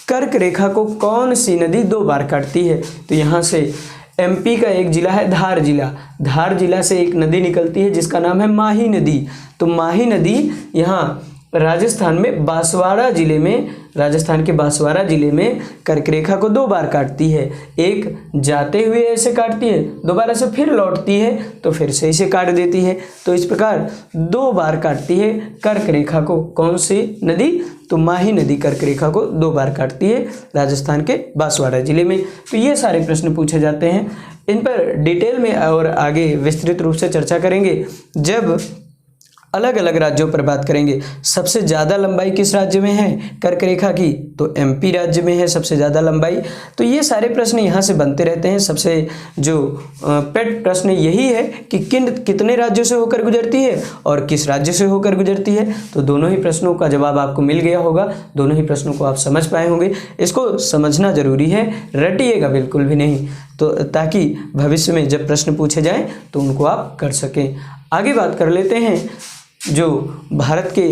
कर्क रेखा को कौन सी नदी 2 बार काटती है? तो यहाँ से एमपी का एक जिला है धार जिला, धार जिला से एक नदी निकलती है जिसका नाम है माही नदी। तो माही नदी यहाँ राजस्थान में बांसवाड़ा जिले में, राजस्थान के बांसवाड़ा जिले में कर्क रेखा को 2 बार काटती है। एक जाते हुए ऐसे काटती है, दोबारा से फिर लौटती है तो फिर से इसे काट देती है। तो इस प्रकार 2 बार काटती है कर्क रेखा को कौन सी नदी? तो माही नदी कर्क रेखा को 2 बार काटती है राजस्थान के बांसवाड़ा जिले में। तो ये सारे प्रश्न पूछे जाते हैं। इन पर डिटेल में और आगे विस्तृत रूप से चर्चा करेंगे जब अलग अलग राज्यों पर बात करेंगे। सबसे ज़्यादा लंबाई किस राज्य में है कर्क रेखा की? तो एमपी राज्य में है सबसे ज़्यादा लंबाई। तो ये सारे प्रश्न यहाँ से बनते रहते हैं। सबसे जो पेट प्रश्न यही है कि कितने राज्यों से होकर गुजरती है और किस राज्य से होकर गुजरती है। तो दोनों ही प्रश्नों का जवाब आपको मिल गया होगा, दोनों ही प्रश्नों को आप समझ पाए होंगे। इसको समझना जरूरी है, रटिएगा बिल्कुल भी नहीं, तो ताकि भविष्य में जब प्रश्न पूछे जाएँ तो उनको आप कर सकें। आगे बात कर लेते हैं जो भारत के,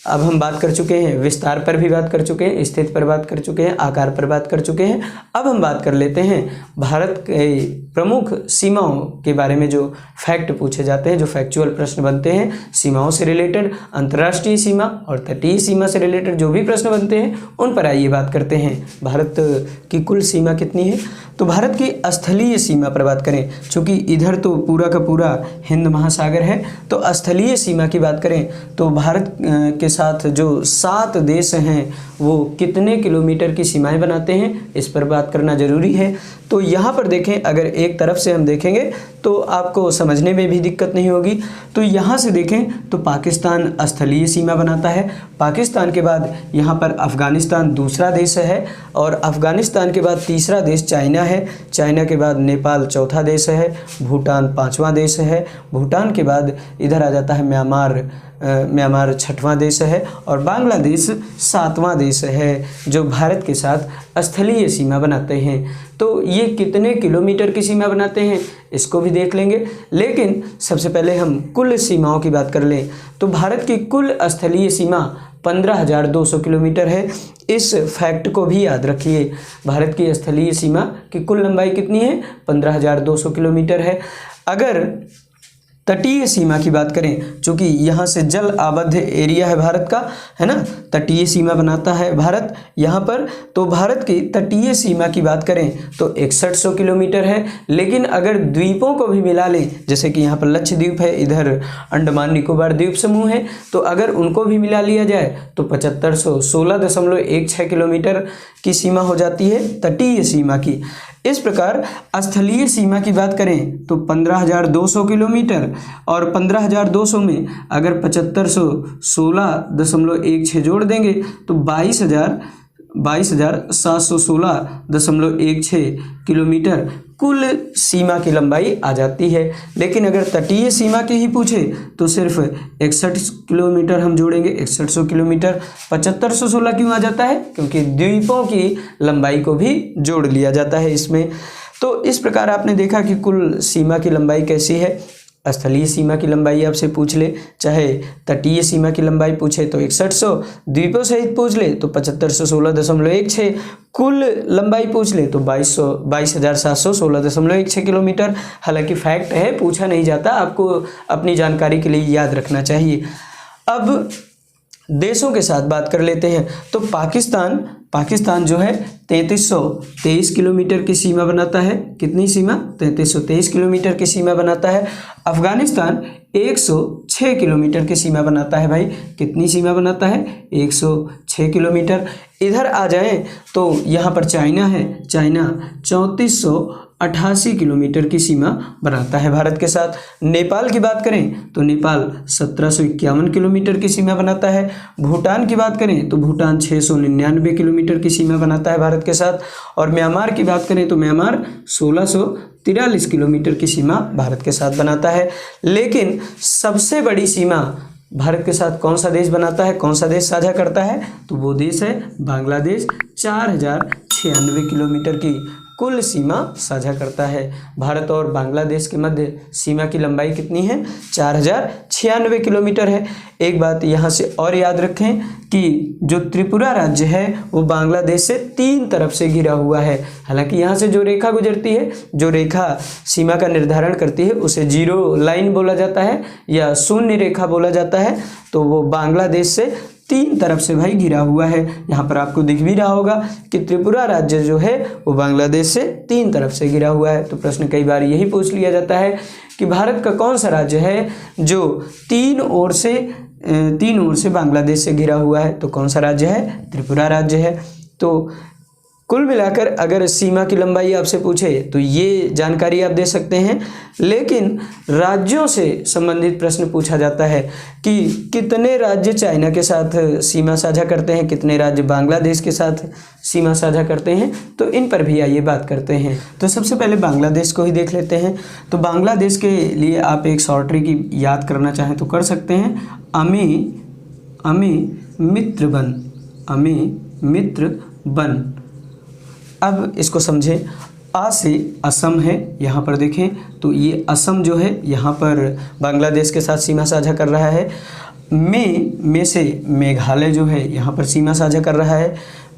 अब हम बात कर चुके हैं विस्तार पर भी बात कर चुके हैं, स्थिति पर बात कर चुके हैं, आकार पर बात कर चुके हैं। अब हम बात कर लेते हैं भारत के प्रमुख सीमाओं के बारे में। जो फैक्ट पूछे जाते हैं, जो फैक्चुअल प्रश्न बनते हैं सीमाओं से रिलेटेड, अंतर्राष्ट्रीय सीमा और तटीय सीमा से रिलेटेड जो भी प्रश्न बनते हैं उन पर आइए बात करते हैं। भारत की कुल सीमा कितनी है? तो भारत की स्थलीय सीमा पर बात करें, चूँकि इधर तो पूरा का पूरा हिंद महासागर है, तो स्थलीय सीमा की बात करें तो भारत के साथ जो 7 देश हैं वो कितने किलोमीटर की सीमाएं बनाते हैं, इस पर बात करना जरूरी है। तो यहाँ पर देखें, अगर एक तरफ से हम देखेंगे तो आपको समझने में भी दिक्कत नहीं होगी। तो यहाँ से देखें तो पाकिस्तान स्थलीय सीमा बनाता है। पाकिस्तान के बाद यहाँ पर अफ़गानिस्तान दूसरा देश है और अफ़गानिस्तान के बाद तीसरा देश चाइना है। चाइना के बाद नेपाल चौथा देश है, भूटान 5वां देश है, भूटान के बाद इधर आ जाता है म्यांमार 6वां देश है और बांग्लादेश 7वां देश है जो भारत के साथ स्थलीय सीमा बनाते हैं। तो ये कितने किलोमीटर की सीमा बनाते हैं इसको भी देख लेंगे, लेकिन सबसे पहले हम कुल सीमाओं की बात कर लें तो भारत की कुल स्थलीय सीमा 15,200 किलोमीटर है। इस फैक्ट को भी याद रखिए, भारत की स्थलीय सीमा की कुल लंबाई कितनी है? 15,200 किलोमीटर है। अगर तटीय सीमा की बात करें, चूँकि यहाँ से जल आबद्ध एरिया है भारत का, है ना, तटीय सीमा बनाता है भारत यहाँ पर। तो भारत की तटीय सीमा की बात करें तो 6100 किलोमीटर है। लेकिन अगर द्वीपों को भी मिला लें, जैसे कि यहाँ पर लक्षद्वीप है, इधर अंडमान निकोबार द्वीप समूह है, तो अगर उनको भी मिला लिया जाए तो 7516.16 किलोमीटर की सीमा हो जाती है तटीय सीमा की। इस प्रकार स्थलीय सीमा की बात करें तो 15,200 किलोमीटर, और 15,200 में अगर 7516.16 जोड़ देंगे तो 22,716.16 किलोमीटर कुल सीमा की लंबाई आ जाती है। लेकिन अगर तटीय सीमा की ही पूछे तो सिर्फ 61 किलोमीटर हम जोड़ेंगे, 6100 किलोमीटर। 7516 क्यों आ जाता है? क्योंकि द्वीपों की लंबाई को भी जोड़ लिया जाता है इसमें। तो इस प्रकार आपने देखा कि कुल सीमा की लंबाई कैसी है। स्थलीय सीमा की लंबाई आपसे पूछ ले, चाहे तटीय सीमा की लंबाई पूछे तो 6100, द्वीपों सहित पूछ ले तो 7516.16, कुल लंबाई पूछ ले तो 22,716.16 किलोमीटर। हालांकि फैक्ट है, पूछा नहीं जाता, आपको अपनी जानकारी के लिए याद रखना चाहिए। अब देशों के साथ बात कर लेते हैं तो पाकिस्तान जो है 3323 किलोमीटर की सीमा बनाता है। कितनी सीमा? 3323 किलोमीटर की सीमा बनाता है। अफगानिस्तान 106 किलोमीटर की सीमा बनाता है। भाई कितनी सीमा बनाता है? 106 किलोमीटर। इधर आ जाएं तो यहाँ पर चाइना है, चाइना 3488 किलोमीटर की सीमा बनाता है भारत के साथ। नेपाल की बात करें तो नेपाल 1751 किलोमीटर की सीमा बनाता है। भूटान की बात करें तो भूटान 699 किलोमीटर की सीमा बनाता है भारत के साथ। और म्यांमार की बात करें तो म्यांमार 1643 किलोमीटर की सीमा भारत के साथ बनाता है। लेकिन सबसे बड़ी सीमा भारत के साथ कौन सा देश बनाता है, कौन सा देश साझा करता है? तो वो देश है बांग्लादेश। 4096 किलोमीटर की कुल सीमा साझा करता है। भारत और बांग्लादेश के मध्य सीमा की लंबाई कितनी है? 4096 किलोमीटर है। एक बात यहाँ से और याद रखें कि जो त्रिपुरा राज्य है वो बांग्लादेश से 3 तरफ से घिरा हुआ है। हालांकि यहाँ से जो रेखा गुजरती है, जो रेखा सीमा का निर्धारण करती है, उसे जीरो लाइन बोला जाता है या शून्य रेखा बोला जाता है। तो वो बांग्लादेश से 3 तरफ से भाई घिरा हुआ है। यहाँ पर आपको दिख भी रहा होगा कि त्रिपुरा राज्य जो है वो बांग्लादेश से 3 तरफ से घिरा हुआ है। तो प्रश्न कई बार यही पूछ लिया जाता है कि भारत का कौन सा राज्य है जो 3 ओर से बांग्लादेश से घिरा हुआ है? तो कौन सा राज्य है? त्रिपुरा राज्य है। तो कुल मिलाकर अगर सीमा की लंबाई आपसे पूछे तो ये जानकारी आप दे सकते हैं। लेकिन राज्यों से संबंधित प्रश्न पूछा जाता है कि कितने राज्य चाइना के साथ सीमा साझा करते हैं, कितने राज्य बांग्लादेश के साथ सीमा साझा करते हैं, तो इन पर भी आइए बात करते हैं। तो सबसे पहले बांग्लादेश को ही देख लेते हैं। तो बांग्लादेश के लिए आप एक शॉर्ट ट्रिक की याद करना चाहें तो कर सकते हैं, अमे मित्र बन। अब इसको समझें, आ से असम है, यहाँ पर देखें तो ये असम जो है यहाँ पर बांग्लादेश के साथ सीमा साझा कर रहा है। में से मेघालय जो है यहाँ पर सीमा साझा कर रहा है।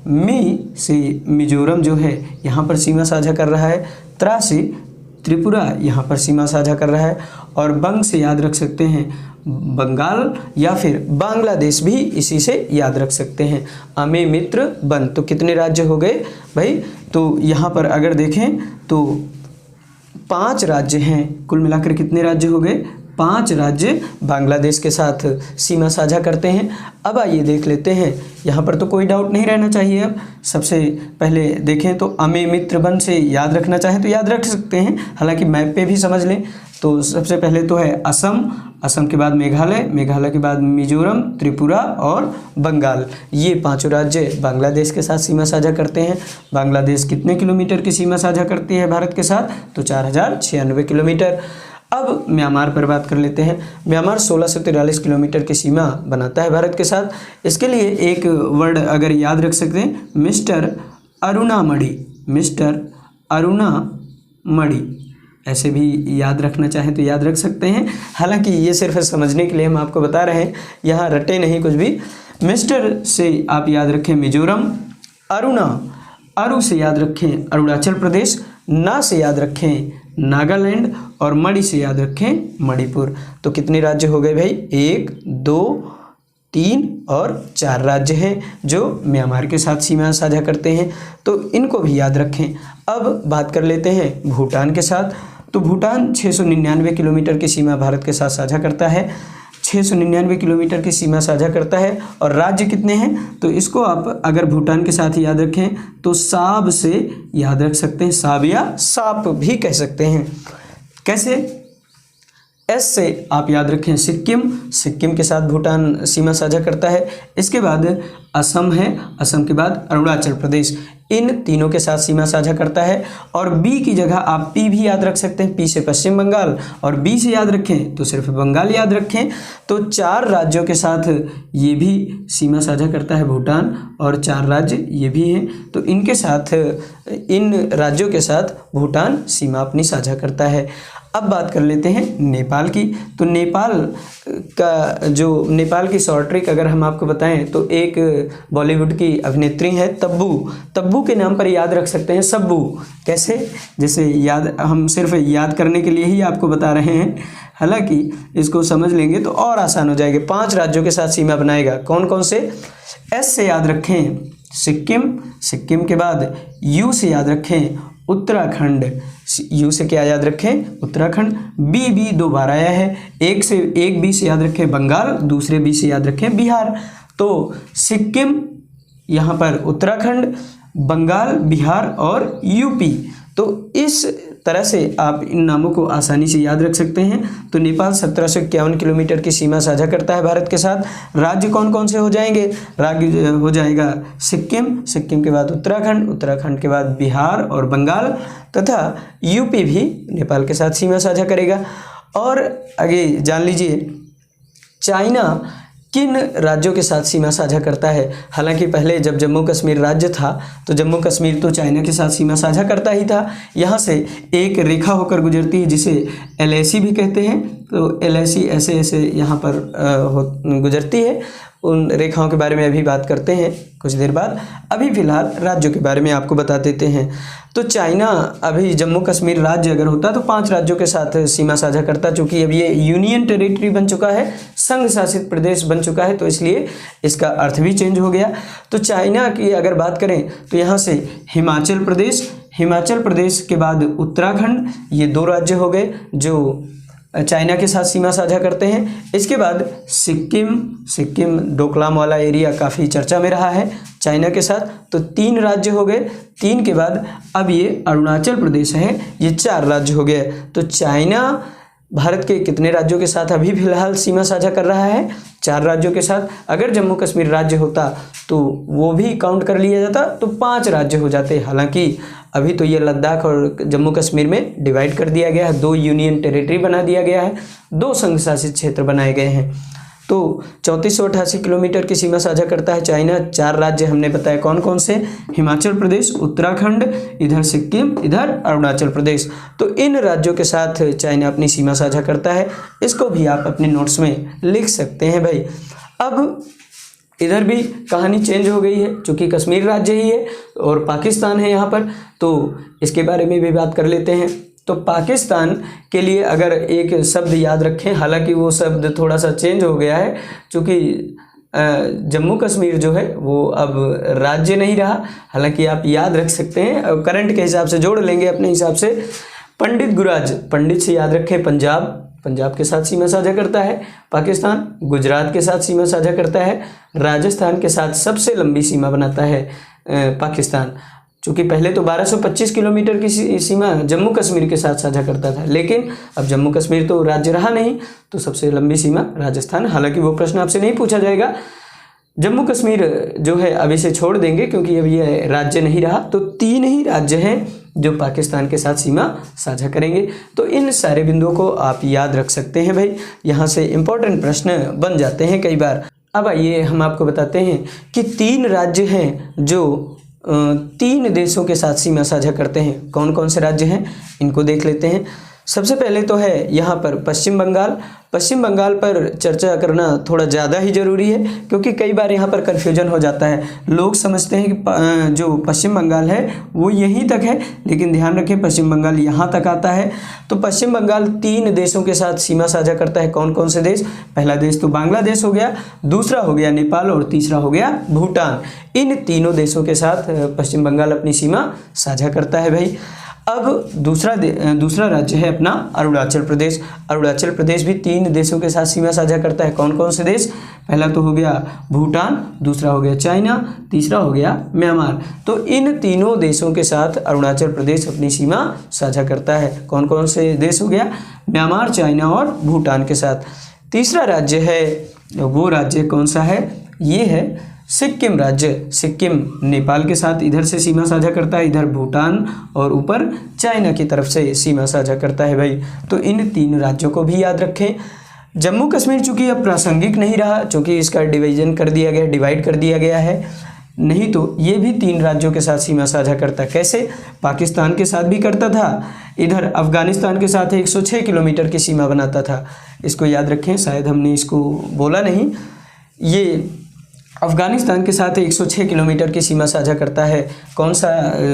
मी से मिजोरम जो है यहाँ पर सीमा साझा कर रहा है। त्रा से त्रिपुरा यहाँ पर सीमा साझा कर रहा है। और बंग से याद रख सकते हैं बंगाल या फिर बांग्लादेश भी इसी से याद रख सकते हैं। अमे मित्र बन। तो कितने राज्य हो गए भाई? तो यहाँ पर अगर देखें तो 5 राज्य हैं। कुल मिलाकर कितने राज्य हो गए? 5 राज्य बांग्लादेश के साथ सीमा साझा करते हैं। अब आइए देख लेते हैं, यहाँ पर तो कोई डाउट नहीं रहना चाहिए। अब सबसे पहले देखें तो अमे मित्र बन से याद रखना चाहें तो याद रख सकते हैं, हालांकि मैप पे भी समझ लें। तो सबसे पहले तो है असम के बाद मेघालय के बाद मिजोरम, त्रिपुरा और बंगाल। ये 5 राज्य बांग्लादेश के साथ सीमा साझा करते हैं। बांग्लादेश कितने किलोमीटर की सीमा साझा करती है भारत के साथ? तो 4096 किलोमीटर। अब म्यांमार पर बात कर लेते हैं। म्यांमार 1643 किलोमीटर की सीमा बनाता है भारत के साथ। इसके लिए एक वर्ड अगर याद रख सकते हैं, मिस्टर अरुणामणि, मिस्टर अरुणामणि, ऐसे भी याद रखना चाहें तो याद रख सकते हैं। हालांकि ये सिर्फ समझने के लिए हम आपको बता रहे हैं, यहाँ रटे नहीं कुछ भी। मिस्टर से आप याद रखें मिजोरम, अरु से याद रखें अरुणाचल प्रदेश, ना से याद रखें नागालैंड और मणि से याद रखें मणिपुर। तो कितने राज्य हो गए भाई? 1, 2, 3 और 4 राज्य हैं जो म्यांमार के साथ सीमा साझा करते हैं, तो इनको भी याद रखें। अब बात कर लेते हैं भूटान के साथ। तो भूटान 699 किलोमीटर की सीमा भारत के साथ साझा करता है, 699 किलोमीटर की सीमा साझा करता है। और राज्य कितने हैं? तो इसको आप अगर भूटान के साथ याद रखें तो साब से याद रख सकते हैं, साब या साप भी कह सकते हैं। कैसे? एस से आप याद रखें सिक्किम, सिक्किम के साथ भूटान सीमा साझा करता है। इसके बाद असम है, असम के बाद अरुणाचल प्रदेश, इन तीनों के साथ सीमा साझा करता है। और बी की जगह आप पी भी याद रख सकते हैं, पी से पश्चिम बंगाल, और बी से याद रखें तो सिर्फ बंगाल याद रखें। तो 4 राज्यों के साथ ये भी सीमा साझा करता है भूटान, और 4 राज्य ये भी हैं। तो इनके साथ, इन राज्यों के साथ भूटान सीमा अपनी साझा करता है। अब बात कर लेते हैं नेपाल की। तो नेपाल की शॉर्ट ट्रिक अगर हम आपको बताएं तो एक बॉलीवुड की अभिनेत्री है तब्बू, तब्बू के नाम पर याद रख सकते हैं सब्बू। कैसे? जैसे याद, हम सिर्फ याद करने के लिए ही आपको बता रहे हैं, हालांकि इसको समझ लेंगे तो और आसान हो जाएगा। 5 राज्यों के साथ सीमा बनाएगा। कौन कौन से? एस से याद रखें सिक्किम, सिक्किम के बाद यू से याद रखें उत्तराखंड, यू से क्या याद रखें? उत्तराखंड। बी 2 बार आया है, एक बी से याद रखें बंगाल, दूसरे बी से याद रखें बिहार। तो सिक्किम, यहाँ पर उत्तराखंड, बंगाल, बिहार और यूपी। तो इस तरह से आप इन नामों को आसानी से याद रख सकते हैं। तो नेपाल 1751 किलोमीटर की सीमा साझा करता है भारत के साथ। राज्य कौन कौन से हो जाएंगे? राज्य हो जाएगा सिक्किम, सिक्किम के बाद उत्तराखंड, उत्तराखंड के बाद बिहार और बंगाल, तथा यूपी भी नेपाल के साथ सीमा साझा करेगा। और आगे जान लीजिए चाइना किन राज्यों के साथ सीमा साझा करता है। हालांकि पहले जब जम्मू कश्मीर राज्य था तो जम्मू कश्मीर तो चाइना के साथ सीमा साझा करता ही था। यहाँ से एक रेखा होकर गुजरती है जिसे LAC भी कहते हैं। तो LAC ऐसे ऐसे यहाँ पर गुजरती है। उन रेखाओं के बारे में अभी बात करते हैं कुछ देर बाद। अभी फ़िलहाल राज्यों के बारे में आपको बता देते हैं। तो चाइना अभी जम्मू कश्मीर राज्य अगर होता तो 5 राज्यों के साथ सीमा साझा करता, चूँकि अब ये यूनियन टेरिटरी बन चुका है, संघ शासित प्रदेश बन चुका है, तो इसलिए इसका अर्थ भी चेंज हो गया। तो चाइना की अगर बात करें तो यहाँ से हिमाचल प्रदेश, हिमाचल प्रदेश के बाद उत्तराखंड, ये 2 राज्य हो गए जो चाइना के साथ सीमा साझा करते हैं। इसके बाद सिक्किम, सिक्किम डोकलाम वाला एरिया काफ़ी चर्चा में रहा है चाइना के साथ, तो 3 राज्य हो गए। 3 के बाद अब ये अरुणाचल प्रदेश है, ये 4 राज्य हो गए। तो चाइना भारत के कितने राज्यों के साथ अभी फ़िलहाल सीमा साझा कर रहा है? 4 राज्यों के साथ। अगर जम्मू कश्मीर राज्य होता तो वो भी काउंट कर लिया जाता तो 5 राज्य हो जाते। हालांकि अभी तो ये लद्दाख और जम्मू कश्मीर में डिवाइड कर दिया गया है, 2 यूनियन टेरिटरी बना दिया गया है, 2 संघ शासित क्षेत्र बनाए गए हैं। तो 3488 किलोमीटर की सीमा साझा करता है चाइना। 4 राज्य हमने बताया कौन कौन से? हिमाचल प्रदेश, उत्तराखंड, इधर सिक्किम, इधर अरुणाचल प्रदेश। तो इन राज्यों के साथ चाइना अपनी सीमा साझा करता है। इसको भी आप अपने नोट्स में लिख सकते हैं भाई। अब इधर भी कहानी चेंज हो गई है, चूँकि कश्मीर राज्य ही है और पाकिस्तान है यहाँ पर, तो इसके बारे में भी बात कर लेते हैं। तो पाकिस्तान के लिए अगर एक शब्द याद रखें, हालांकि वो शब्द थोड़ा सा चेंज हो गया है, चूँकि जम्मू कश्मीर जो है वो अब राज्य नहीं रहा। हालांकि आप याद रख सकते हैं, करंट के हिसाब से जोड़ लेंगे अपने हिसाब से। पंडित गुराज, पंडित से याद रखें पंजाब, पंजाब के साथ सीमा साझा करता है पाकिस्तान। गुजरात के साथ सीमा साझा करता है। राजस्थान के साथ सबसे लंबी सीमा बनाता है पाकिस्तान, चूँकि पहले तो 1225 किलोमीटर की सीमा जम्मू कश्मीर के साथ साझा करता था, लेकिन अब जम्मू कश्मीर तो राज्य रहा नहीं, तो सबसे लंबी सीमा राजस्थान। हालांकि वो प्रश्न आपसे नहीं पूछा जाएगा। जम्मू कश्मीर जो है अब इसे छोड़ देंगे क्योंकि अब ये राज्य नहीं रहा। तो 3 ही राज्य हैं जो पाकिस्तान के साथ सीमा साझा करेंगे। तो इन सारे बिंदुओं को आप याद रख सकते हैं भाई, यहाँ से इम्पोर्टेंट प्रश्न बन जाते हैं कई बार। अब आइए हम आपको बताते हैं कि 3 राज्य हैं जो 3 देशों के साथ सीमा साझा करते हैं। कौन कौन से राज्य हैं इनको देख लेते हैं। सबसे पहले तो है यहाँ पर पश्चिम बंगाल। पश्चिम बंगाल पर चर्चा करना थोड़ा ज़्यादा ही ज़रूरी है, क्योंकि कई बार यहाँ पर कन्फ्यूजन हो जाता है। लोग समझते हैं कि जो पश्चिम बंगाल है वो यहीं तक है, लेकिन ध्यान रखें पश्चिम बंगाल यहाँ तक आता है। तो पश्चिम बंगाल 3 देशों के साथ सीमा साझा करता है। कौन कौन से देश? पहला देश तो बांग्लादेश हो गया, दूसरा हो गया नेपाल और तीसरा हो गया भूटान। इन तीनों देशों के साथ पश्चिम बंगाल अपनी सीमा साझा करता है भाई। अब दूसरा राज्य है अपना अरुणाचल प्रदेश। अरुणाचल प्रदेश भी 3 देशों के साथ सीमा साझा करता है। कौन कौन से देश? पहला तो हो गया भूटान, दूसरा हो गया चाइना, तीसरा हो गया म्यांमार। तो इन तीनों देशों के साथ अरुणाचल प्रदेश अपनी सीमा साझा करता है। कौन कौन से देश हो गया? म्यांमार, चाइना और भूटान के साथ। तीसरा राज्य है, वो राज्य कौन सा है? ये है सिक्किम राज्य। सिक्किम नेपाल के साथ इधर से सीमा साझा करता है, इधर भूटान और ऊपर चाइना की तरफ से सीमा साझा करता है भाई। तो इन 3 राज्यों को भी याद रखें। जम्मू कश्मीर चूंकि अब प्रासंगिक नहीं रहा, चूंकि इसका डिवाइड कर दिया गया है, नहीं तो ये भी 3 राज्यों के साथ सीमा साझा करता। कैसे? पाकिस्तान के साथ भी करता था, इधर अफगानिस्तान के साथ 106 किलोमीटर की सीमा बनाता था। इसको याद रखें, शायद हमने इसको बोला नहीं। ये अफगानिस्तान के साथ 106 किलोमीटर की सीमा साझा करता है। कौन सा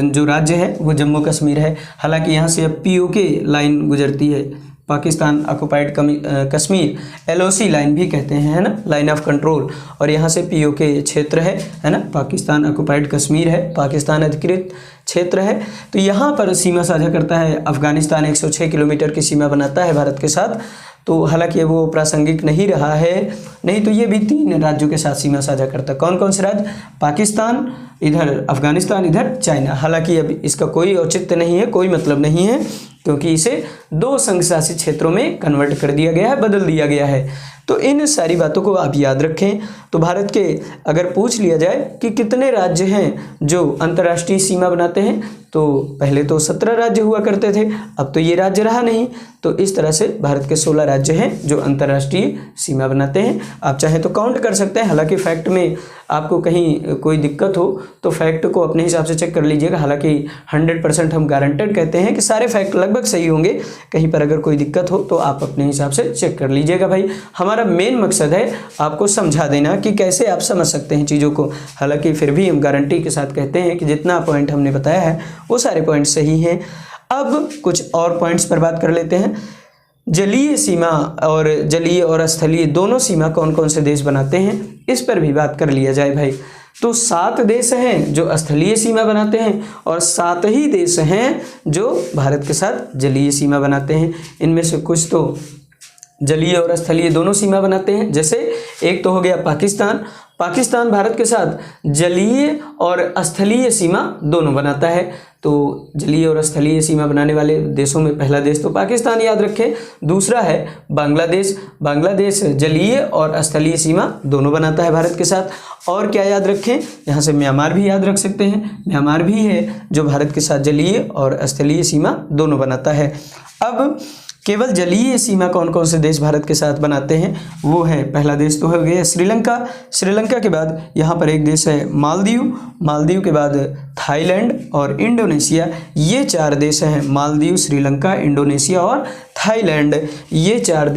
जो राज्य है वो जम्मू कश्मीर है। हालांकि यहाँ से अब POK लाइन गुजरती है, Pakistan occupied Kashmir, LOC line भी कहते हैं, है ना, लाइन ऑफ कंट्रोल। और यहाँ से POK क्षेत्र है ना, पाकिस्तान ऑक्युपाइड कश्मीर है, पाकिस्तान अधिकृत क्षेत्र है। तो यहाँ पर सीमा साझा करता है अफगानिस्तान। 106 किलोमीटर की सीमा बनाता है भारत के साथ। तो हालांकि वो प्रासंगिक नहीं रहा है, नहीं तो ये भी 3 राज्यों के साथ सीमा साझा करता है। कौन कौन से राज्य? पाकिस्तान, इधर अफगानिस्तान, इधर चाइना। हालांकि अब इसका कोई औचित्य नहीं है, कोई मतलब नहीं है, क्योंकि इसे 2 संघ शासित क्षेत्रों में कन्वर्ट कर दिया गया है, बदल दिया गया है। तो इन सारी बातों को आप याद रखें। तो भारत के अगर पूछ लिया जाए कि कितने राज्य हैं जो अंतर्राष्ट्रीय सीमा बनाते हैं, तो पहले तो 17 राज्य हुआ करते थे, अब तो ये राज्य रहा नहीं। तो इस तरह से भारत के 16 राज्य हैं जो अंतर्राष्ट्रीय सीमा बनाते हैं। आप चाहे तो काउंट कर सकते हैं। हालांकि फैक्ट में आपको कहीं कोई दिक्कत हो तो फैक्ट को अपने हिसाब से चेक कर लीजिएगा। हालांकि 100% हम गारंटेड कहते हैं कि सारे फैक्ट लगभग सही होंगे। कहीं पर अगर कोई दिक्कत हो तो आप अपने हिसाब से चेक कर लीजिएगा भाई। हमारा मेन मकसद है आपको समझा देना कि कैसे आप समझ सकते हैं चीज़ों को। हालांकि फिर भी हम गारंटी के साथ कहते हैं कि जितना पॉइंट हमने बताया है वो सारे पॉइंट सही हैं। अब कुछ और पॉइंट्स पर बात कर लेते हैं। जलीय सीमा और जलीय और स्थलीय दोनों सीमा कौन कौन से देश बनाते हैं, इस पर भी बात कर लिया जाए भाई। तो 7 देश हैं जो स्थलीय सीमा बनाते हैं और 7 ही देश हैं जो भारत के साथ जलीय सीमा बनाते हैं। इनमें से कुछ तो जलीय और स्थलीय दोनों सीमा बनाते हैं। जैसे एक तो हो गया पाकिस्तान। पाकिस्तान भारत के साथ जलीय और स्थलीय सीमा दोनों बनाता है। तो जलीय और स्थलीय सीमा बनाने वाले देशों में पहला देश तो पाकिस्तान याद रखें, दूसरा है बांग्लादेश। बांग्लादेश जलीय और स्थलीय सीमा दोनों बनाता है भारत के साथ। और क्या याद रखें, यहाँ से म्यांमार भी याद रख सकते हैं। म्यांमार भी है जो भारत के साथ जलीय और स्थलीय सीमा दोनों बनाता है। अब केवल जलीय सीमा कौन कौन से देश भारत के साथ बनाते हैं, वो है पहला देश तो हो गया श्रीलंका। श्रीलंका के बाद यहाँ पर एक देश है मालदीव। मालदीव के बाद थाईलैंड और इंडोनेशिया। ये 4 देश हैं, मालदीव, श्रीलंका, इंडोनेशिया और थाईलैंड। ये 4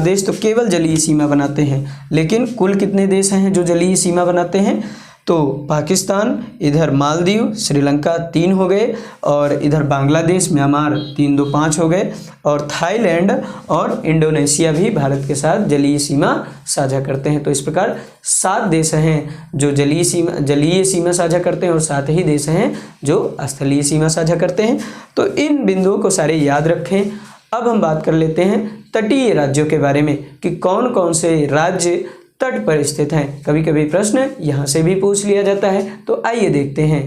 देश तो केवल जलीय सीमा बनाते हैं। लेकिन कुल कितने देश हैं जो जलीय सीमा बनाते हैं? तो पाकिस्तान, इधर मालदीव, श्रीलंका 3 हो गए, और इधर बांग्लादेश, म्यांमार 3, 2, 5 हो गए, और थाईलैंड और इंडोनेशिया भी भारत के साथ जलीय सीमा साझा करते हैं। तो इस प्रकार 7 देश हैं जो जलीय सीमा साझा करते हैं और 7 ही देश हैं जो स्थलीय सीमा साझा करते हैं। तो इन बिंदुओं को सारे याद रखें। अब हम बात कर लेते हैं तटीय राज्यों के बारे में कि कौन कौन से राज्य तट पर स्थित हैं। कभी कभी प्रश्न यहाँ से भी पूछ लिया जाता है, तो आइए देखते हैं।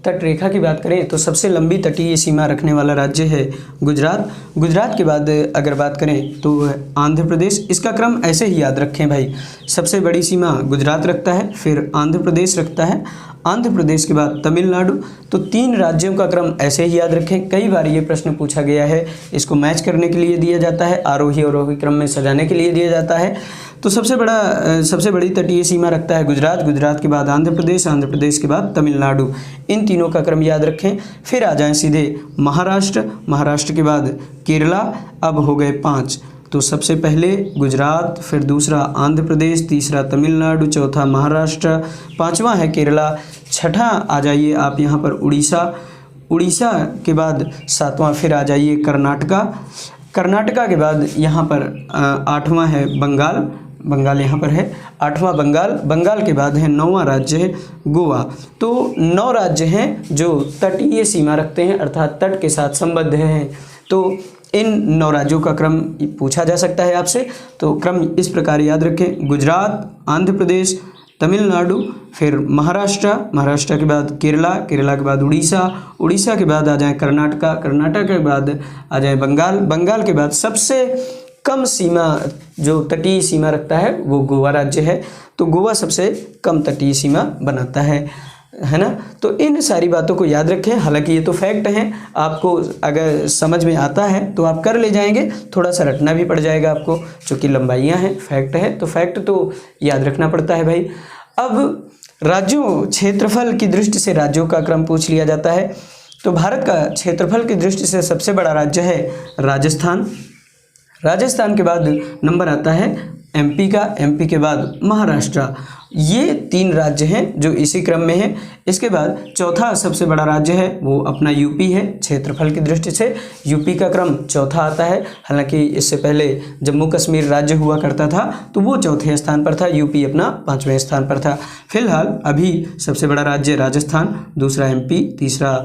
तट रेखा की बात करें तो सबसे लंबी तटीय सीमा रखने वाला राज्य है गुजरात। गुजरात के बाद अगर बात करें तो आंध्र प्रदेश। इसका क्रम ऐसे ही याद रखें भाई, सबसे बड़ी सीमा गुजरात रखता है, फिर आंध्र प्रदेश रखता है, आंध्र प्रदेश के बाद तमिलनाडु। तो 3 राज्यों का क्रम ऐसे ही याद रखें। कई बार ये प्रश्न पूछा गया है, इसको मैच करने के लिए दिया जाता है, आरोही अवरोही क्रम में सजाने के लिए दिया जाता है। तो सबसे बड़ी तटीय सीमा रखता है गुजरात, गुजरात के बाद आंध्र प्रदेश, आंध्र प्रदेश के बाद तमिलनाडु। इन तीनों का क्रम याद रखें। फिर आ जाएं सीधे महाराष्ट्र, महाराष्ट्र के बाद केरला। अब हो गए 5। तो सबसे पहले गुजरात, फिर दूसरा आंध्र प्रदेश, तीसरा तमिलनाडु, चौथा महाराष्ट्र, 5वां है केरला, छठा आ जाइए आप यहाँ पर उड़ीसा, उड़ीसा के बाद 7वां फिर आ जाइए कर्नाटका, कर्नाटका के बाद यहाँ पर 8वां है बंगाल, बंगाल यहाँ पर है 8वां बंगाल, बंगाल के बाद है 9वां राज्य है गोवा। तो 9 राज्य हैं जो तटीय सीमा रखते हैं, अर्थात तट के साथ संबद्ध हैं। तो इन 9 राज्यों का क्रम पूछा जा सकता है आपसे। तो क्रम इस प्रकार याद रखें, गुजरात, आंध्र प्रदेश, तमिलनाडु, फिर महाराष्ट्र, महाराष्ट्र के बाद केरला, केरला के बाद उड़ीसा, उड़ीसा के बाद आ जाए कर्नाटका, कर्नाटक के बाद आ जाए बंगाल, बंगाल के बाद सबसे कम सीमा जो तटीय सीमा रखता है वो गोवा राज्य है। तो गोवा सबसे कम तटीय सीमा बनाता है ना। तो इन सारी बातों को याद रखें। हालांकि ये तो फैक्ट हैं, आपको अगर समझ में आता है तो आप कर ले जाएंगे, थोड़ा सा रटना भी पड़ जाएगा आपको, चूँकि लंबाइयाँ हैं, फैक्ट है तो फैक्ट तो याद रखना पड़ता है भाई। अब राज्यों, क्षेत्रफल की दृष्टि से राज्यों का क्रम पूछ लिया जाता है। तो भारत का क्षेत्रफल की दृष्टि से सबसे बड़ा राज्य है राजस्थान। राजस्थान के बाद नंबर आता है एमपी का, एमपी के बाद महाराष्ट्र। ये 3 राज्य हैं जो इसी क्रम में हैं। इसके बाद चौथा सबसे बड़ा राज्य है वो अपना यूपी है। क्षेत्रफल की दृष्टि से यूपी का क्रम चौथा आता है। हालांकि इससे पहले जम्मू कश्मीर राज्य हुआ करता था तो वो चौथे स्थान पर था, यूपी अपना 5वें स्थान पर था। फिलहाल अभी सबसे बड़ा राज्य राजस्थान, दूसरा एमपी, तीसरा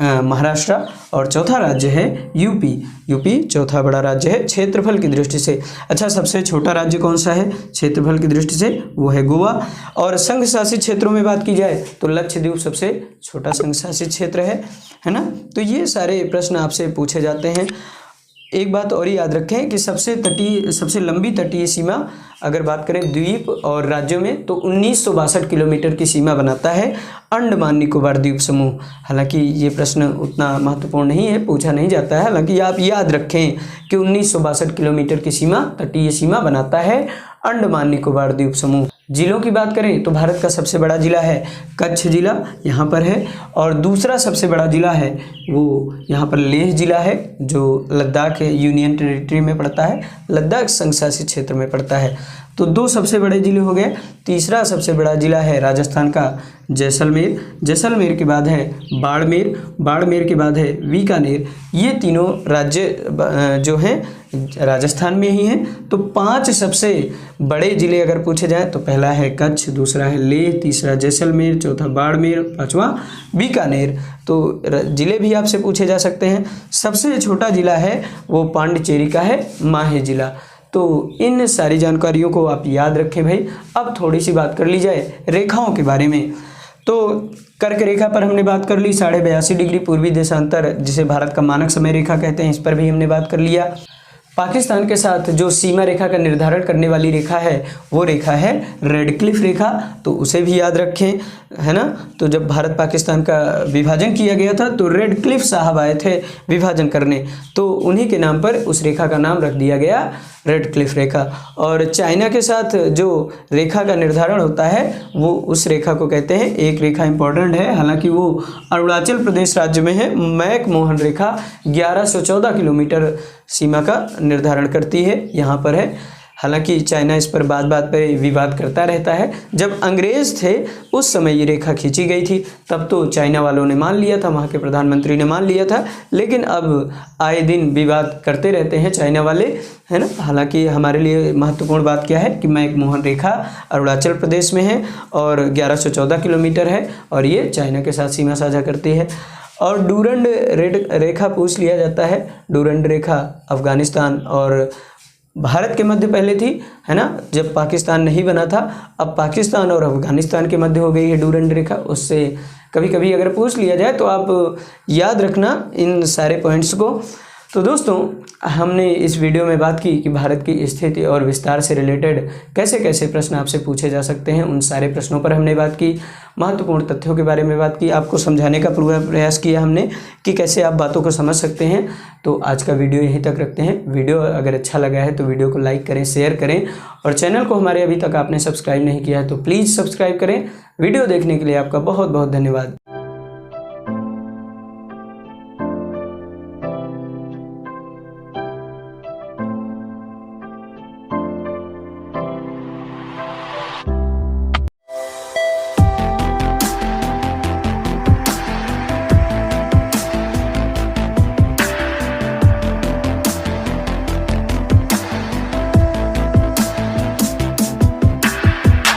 महाराष्ट्र और चौथा राज्य है यूपी। यूपी चौथा बड़ा राज्य है क्षेत्रफल की दृष्टि से। अच्छा, सबसे छोटा राज्य कौन सा है क्षेत्रफल की दृष्टि से? वो है गोवा। और संघ शासित क्षेत्रों में बात की जाए तो लक्षद्वीप सबसे छोटा संघ शासित क्षेत्र है ना। तो ये सारे प्रश्न आपसे पूछे जाते हैं। एक बात और याद रखें कि सबसे लंबी तटीय सीमा अगर बात करें द्वीप और राज्यों में तो 1962 किलोमीटर की सीमा बनाता है अंडमान निकोबार द्वीप समूह। हालांकि ये प्रश्न उतना महत्वपूर्ण नहीं है, पूछा नहीं जाता है। हालांकि आप याद रखें कि 1962 किलोमीटर की सीमा तटीय सीमा बनाता है अंडमान निकोबार द्वीप समूह। जिलों की बात करें तो भारत का सबसे बड़ा जिला है कच्छ जिला, यहाँ पर है। और दूसरा सबसे बड़ा जिला है वो यहाँ पर लेह जिला है जो लद्दाख यूनियन टेरिटरी में पड़ता है, लद्दाख संघ शासित क्षेत्र में पड़ता है। तो 2 सबसे बड़े जिले हो गए। तीसरा सबसे बड़ा जिला है राजस्थान का जैसलमेर, जैसलमेर के बाद है बाड़मेर, बाड़मेर के बाद है बीकानेर। ये तीनों राज्य जो हैं राजस्थान में ही हैं। तो 5 सबसे बड़े जिले अगर पूछे जाए तो पहला है कच्छ, दूसरा है लेह, तीसरा जैसलमेर, चौथा बाड़मेर, 5वां बीकानेर। तो जिले भी आपसे पूछे जा सकते हैं। सबसे छोटा जिला है वो पांडिचेरी का है माहे जिला। तो इन सारी जानकारियों को आप याद रखें भाई। अब थोड़ी सी बात कर ली जाए रेखाओं के बारे में। तो कर्क रेखा पर हमने बात कर ली, 82.5 डिग्री पूर्वी देशांतर जिसे भारत का मानक समय रेखा कहते हैं, इस पर भी हमने बात कर लिया। पाकिस्तान के साथ जो सीमा रेखा का निर्धारण करने वाली रेखा है वो रेखा है रेडक्लिफ रेखा, तो उसे भी याद रखें, है ना। तो जब भारत पाकिस्तान का विभाजन किया गया था तो रेडक्लिफ साहब आए थे विभाजन करने, तो उन्हीं के नाम पर उस रेखा का नाम रख दिया गया रेडक्लिफ रेखा। और चाइना के साथ जो रेखा का निर्धारण होता है वो उस रेखा को कहते हैं, एक रेखा इंपॉर्टेंट है, हालांकि वो अरुणाचल प्रदेश राज्य में है, मैक मोहन रेखा 1114 किलोमीटर सीमा का निर्धारण करती है, यहाँ पर है। हालांकि चाइना इस पर बात बात पर विवाद करता रहता है। जब अंग्रेज़ थे उस समय ये रेखा खींची गई थी, तब तो चाइना वालों ने मान लिया था, वहाँ के प्रधानमंत्री ने मान लिया था, लेकिन अब आए दिन विवाद करते रहते हैं चाइना वाले, है ना। हालांकि हमारे लिए महत्वपूर्ण बात क्या है कि मैक मोहन रेखा अरुणाचल प्रदेश में है और 1114 किलोमीटर है और ये चाइना के साथ सीमा साझा करती है। और डूरंड रेखा पूछ लिया जाता है। डूरंड रेखा अफ़गानिस्तान और भारत के मध्य पहले थी, है ना, जब पाकिस्तान नहीं बना था। अब पाकिस्तान और अफगानिस्तान के मध्य हो गई है डूरंड रेखा। उससे कभी कभी अगर पूछ लिया जाए तो आप याद रखना इन सारे पॉइंट्स को। तो दोस्तों, हमने इस वीडियो में बात की कि भारत की स्थिति और विस्तार से रिलेटेड कैसे कैसे प्रश्न आपसे पूछे जा सकते हैं। उन सारे प्रश्नों पर हमने बात की, महत्वपूर्ण तथ्यों के बारे में बात की, आपको समझाने का पूरा प्रयास किया हमने कि कैसे आप बातों को समझ सकते हैं। तो आज का वीडियो यहीं तक रखते हैं। वीडियो अगर अच्छा लगा है तो वीडियो को लाइक करें, शेयर करें, और चैनल को हमारे अभी तक आपने सब्सक्राइब नहीं किया है तो प्लीज़ सब्सक्राइब करें। वीडियो देखने के लिए आपका बहुत बहुत धन्यवाद।